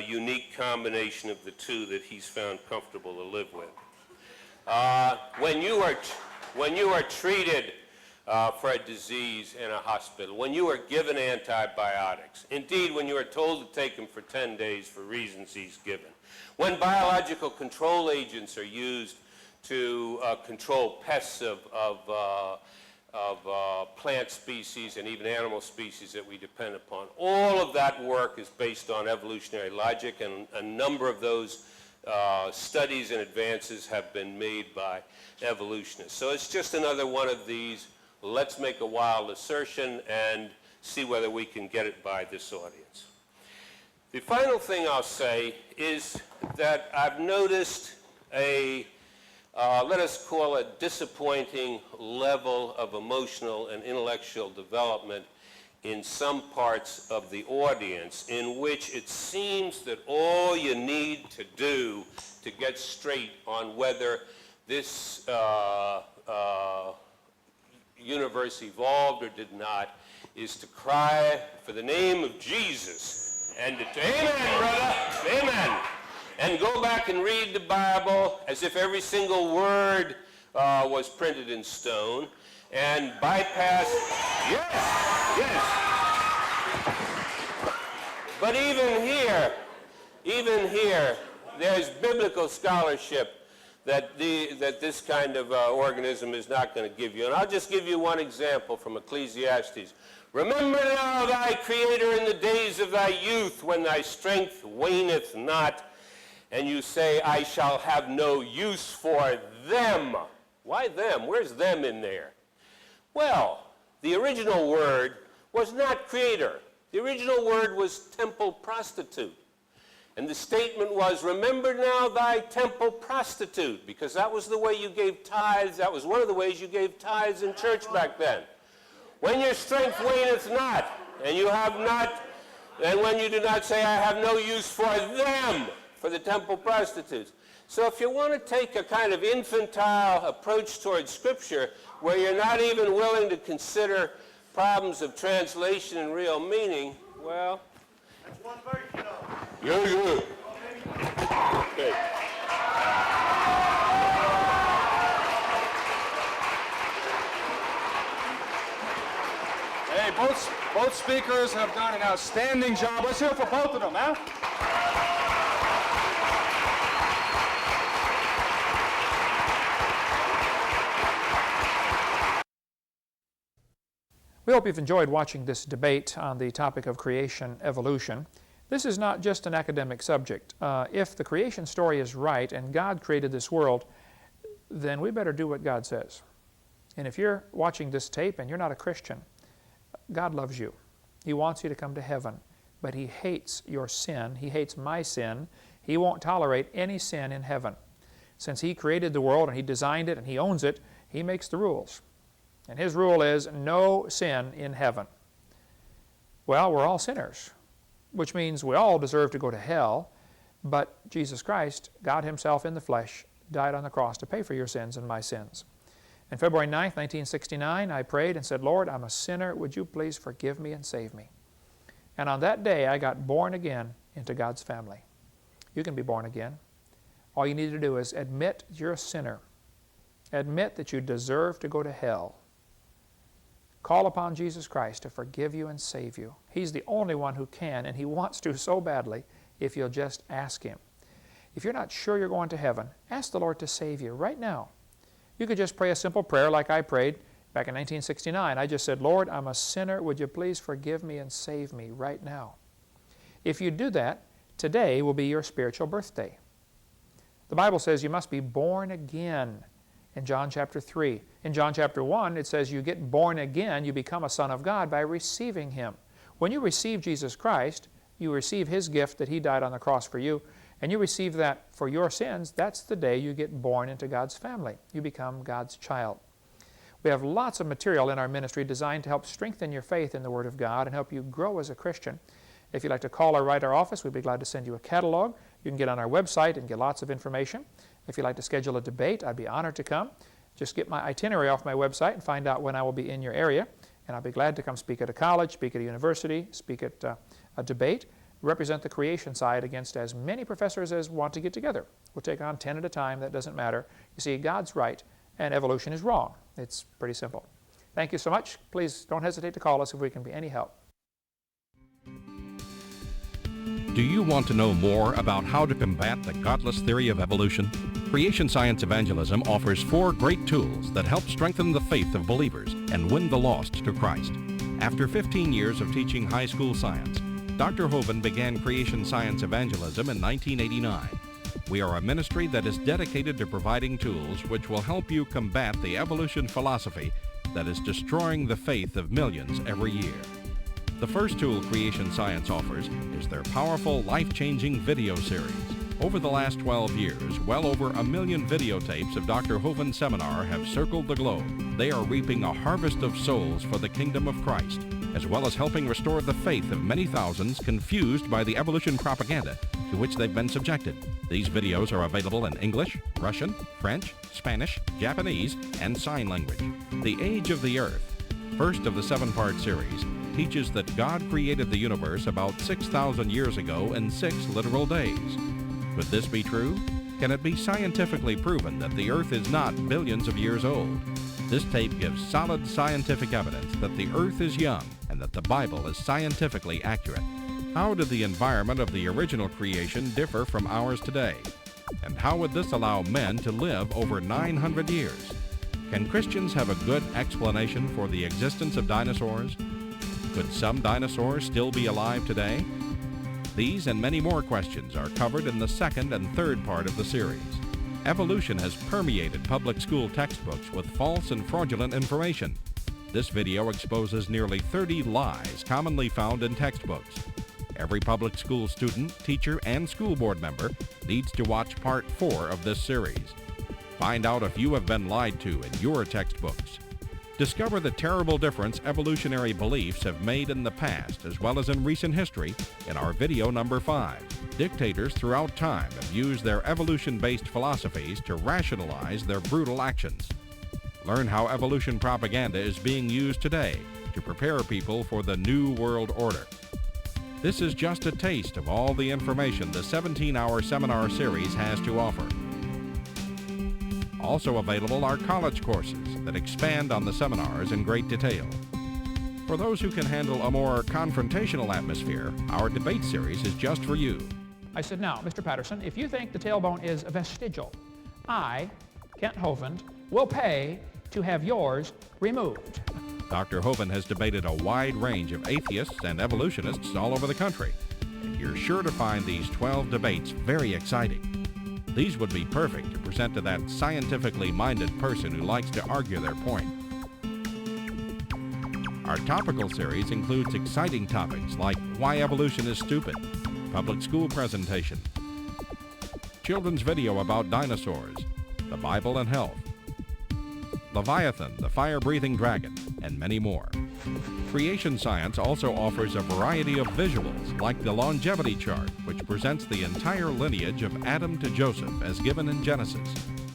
unique combination of the two that he's found comfortable to live with. When you are treated for a disease in a hospital, when you are given antibiotics, indeed when you are told to take them for 10 days for reasons he's given, when biological control agents are used to control pests of plant species and even animal species that we depend upon, all of that work is based on evolutionary logic, and a number of those studies and advances have been made by evolutionists. So it's just another one of these, let's make a wild assertion and see whether we can get it by this audience. The final thing I'll say is that I've noticed a, let us call it disappointing level of emotional and intellectual development in some parts of the audience, in which it seems that all you need to do to get straight on whether this universe evolved or did not is to cry for the name of Jesus and to, amen, brother, amen, and go back and read the Bible as if every single word was printed in stone, and bypass, yes. But even here, there's biblical scholarship that this kind of organism is not going to give you. And I'll just give you one example from Ecclesiastes. Remember now thy Creator in the days of thy youth, when thy strength waneth not, and you say, I shall have no use for them. Why them? Where's them in there? Well, the original word was not creator. The original word was temple prostitute. And the statement was, remember now thy temple prostitute, because that was the way you gave tithes. That was one of the ways you gave tithes in church back then. When your strength waneth not, and you have not, and when you do not say, I have no use for them, for the temple prostitutes. So if you want to take a kind of infantile approach towards Scripture, where you're not even willing to consider problems of translation and real meaning, well... That's one verse, you know. Yeah. Okay. Hey, both speakers have done an outstanding job. Let's hear it for both of them, huh? We hope you've enjoyed watching this debate on the topic of creation evolution. This is not just an academic subject. If the creation story is right and God created this world, then we better do what God says. And if you're watching this tape and you're not a Christian, God loves you. He wants you to come to heaven, but He hates your sin. He hates my sin. He won't tolerate any sin in heaven. Since He created the world and He designed it and He owns it, He makes the rules. And His rule is no sin in heaven. Well, we're all sinners, which means we all deserve to go to hell, but Jesus Christ, God Himself in the flesh, died on the cross to pay for your sins and my sins. On February 9th, 1969, I prayed and said, Lord, I'm a sinner. Would you please forgive me and save me? And on that day, I got born again into God's family. You can be born again. All you need to do is admit you're a sinner. Admit that you deserve to go to hell. Call upon Jesus Christ to forgive you and save you. He's the only one who can, and He wants to so badly if you'll just ask Him. If you're not sure you're going to heaven, ask the Lord to save you right now. You could just pray a simple prayer like I prayed back in 1969. I just said, Lord, I'm a sinner. Would you please forgive me and save me right now? If you do that, today will be your spiritual birthday. The Bible says you must be born again in John chapter 3. In John chapter 1, it says you get born again, you become a son of God by receiving Him. When you receive Jesus Christ, you receive His gift that He died on the cross for you, and you receive that for your sins. That's the day you get born into God's family. You become God's child. We have lots of material in our ministry designed to help strengthen your faith in the Word of God and help you grow as a Christian. If you'd like to call or write our office, we'd be glad to send you a catalog. You can get on our website and get lots of information. If you'd like to schedule a debate, I'd be honored to come. Just get my itinerary off my website and find out when I will be in your area. And I'll be glad to come speak at a college, speak at a university, speak at a debate, represent the creation side against as many professors as want to get together. We'll take on 10 at a time. That doesn't matter. You see, God's right and evolution is wrong. It's pretty simple. Thank you so much. Please don't hesitate to call us if we can be any help. Do you want to know more about how to combat the godless theory of evolution? Creation Science Evangelism offers 4 great tools that help strengthen the faith of believers and win the lost to Christ. After 15 years of teaching high school science, Dr. Hovind began Creation Science Evangelism in 1989. We are a ministry that is dedicated to providing tools which will help you combat the evolution philosophy that is destroying the faith of millions every year. The first tool Creation Science offers is their powerful, life-changing video series. Over the last 12 years, well over 1 million videotapes of Dr. Hovind's seminar have circled the globe. They are reaping a harvest of souls for the kingdom of Christ, as well as helping restore the faith of many thousands confused by the evolution propaganda to which they've been subjected. These videos are available in English, Russian, French, Spanish, Japanese, and sign language. The Age of the Earth, first of the 7-part series, teaches that God created the universe about 6,000 years ago in 6 literal days. Could this be true? Can it be scientifically proven that the Earth is not billions of years old? This tape gives solid scientific evidence that the Earth is young and that the Bible is scientifically accurate. How did the environment of the original creation differ from ours today? And how would this allow men to live over 900 years? Can Christians have a good explanation for the existence of dinosaurs? Could some dinosaurs still be alive today? These and many more questions are covered in the second and third part of the series. Evolution has permeated public school textbooks with false and fraudulent information. This video exposes nearly 30 lies commonly found in textbooks. Every public school student, teacher, and school board member needs to watch part 4 of this series. Find out if you have been lied to in your textbooks. Discover the terrible difference evolutionary beliefs have made in the past as well as in recent history in our video number 5. Dictators throughout time have used their evolution-based philosophies to rationalize their brutal actions. Learn how evolution propaganda is being used today to prepare people for the New World Order. This is just a taste of all the information the 17-hour seminar series has to offer. Also available are college courses that expand on the seminars in great detail. For those who can handle a more confrontational atmosphere, our debate series is just for you. I said, now, Mr. Patterson, if you think the tailbone is vestigial, I, Kent Hovind, will pay to have yours removed. Dr. Hovind has debated a wide range of atheists and evolutionists all over the country, and you're sure to find these 12 debates very exciting. These would be perfect to present to that scientifically minded person who likes to argue their point. Our topical series includes exciting topics like why evolution is stupid, public school presentation, children's video about dinosaurs, the Bible and health, Leviathan, the fire-breathing dragon, and many more. Creation Science also offers a variety of visuals, like the longevity chart, which presents the entire lineage of Adam to Joseph as given in Genesis.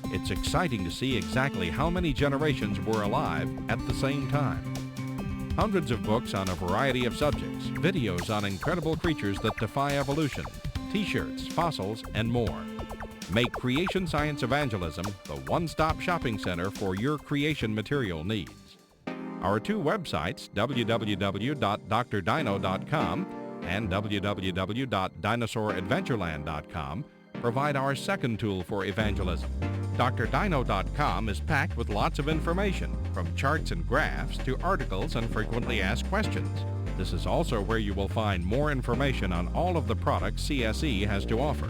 It's exciting to see exactly how many generations were alive at the same time. Hundreds of books on a variety of subjects, videos on incredible creatures that defy evolution, t-shirts, fossils, and more. Make Creation Science Evangelism the one-stop shopping center for your creation material needs. Our 2 websites, www.drdino.com and www.dinosauradventureland.com, provide our second tool for evangelism. drdino.com is packed with lots of information, from charts and graphs to articles and frequently asked questions. This is also where you will find more information on all of the products CSE has to offer.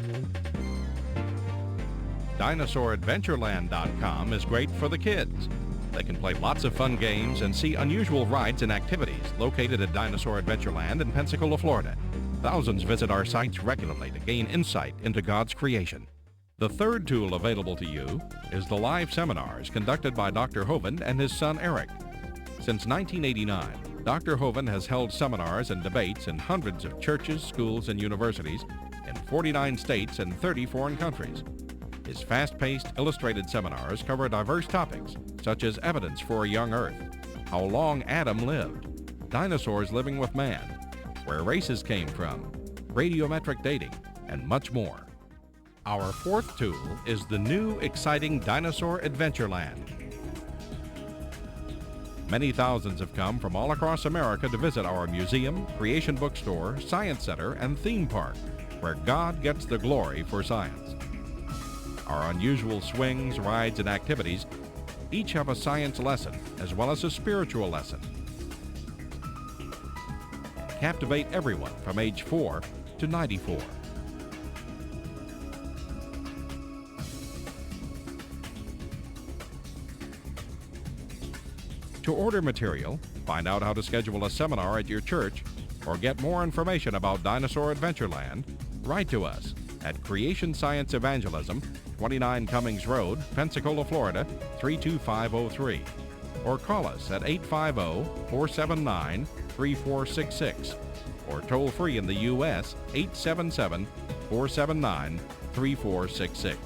DinosaurAdventureland.com is great for the kids. They can play lots of fun games and see unusual rides and activities located at Dinosaur Adventureland in Pensacola, Florida. Thousands visit our sites regularly to gain insight into God's creation. The third tool available to you is the live seminars conducted by Dr. Hovind and his son Eric. Since 1989, Dr. Hovind has held seminars and debates in hundreds of churches, schools, and universities in 49 states and 30 foreign countries. His fast-paced, illustrated seminars cover diverse topics, such as evidence for a young Earth, how long Adam lived, dinosaurs living with man, where races came from, radiometric dating, and much more. Our fourth tool is the new, exciting Dinosaur Adventureland. Many thousands have come from all across America to visit our museum, creation bookstore, science center, and theme park, where God gets the glory for science. Our unusual swings, rides, and activities each have a science lesson as well as a spiritual lesson. Captivate everyone from age 4 to 94. To order material, find out how to schedule a seminar at your church, or get more information about Dinosaur Adventureland, write to us at Creation Science Evangelism, 29 Cummings Road, Pensacola, Florida, 32503. Or call us at 850-479-3466. Or toll free in the U.S. 877-479-3466.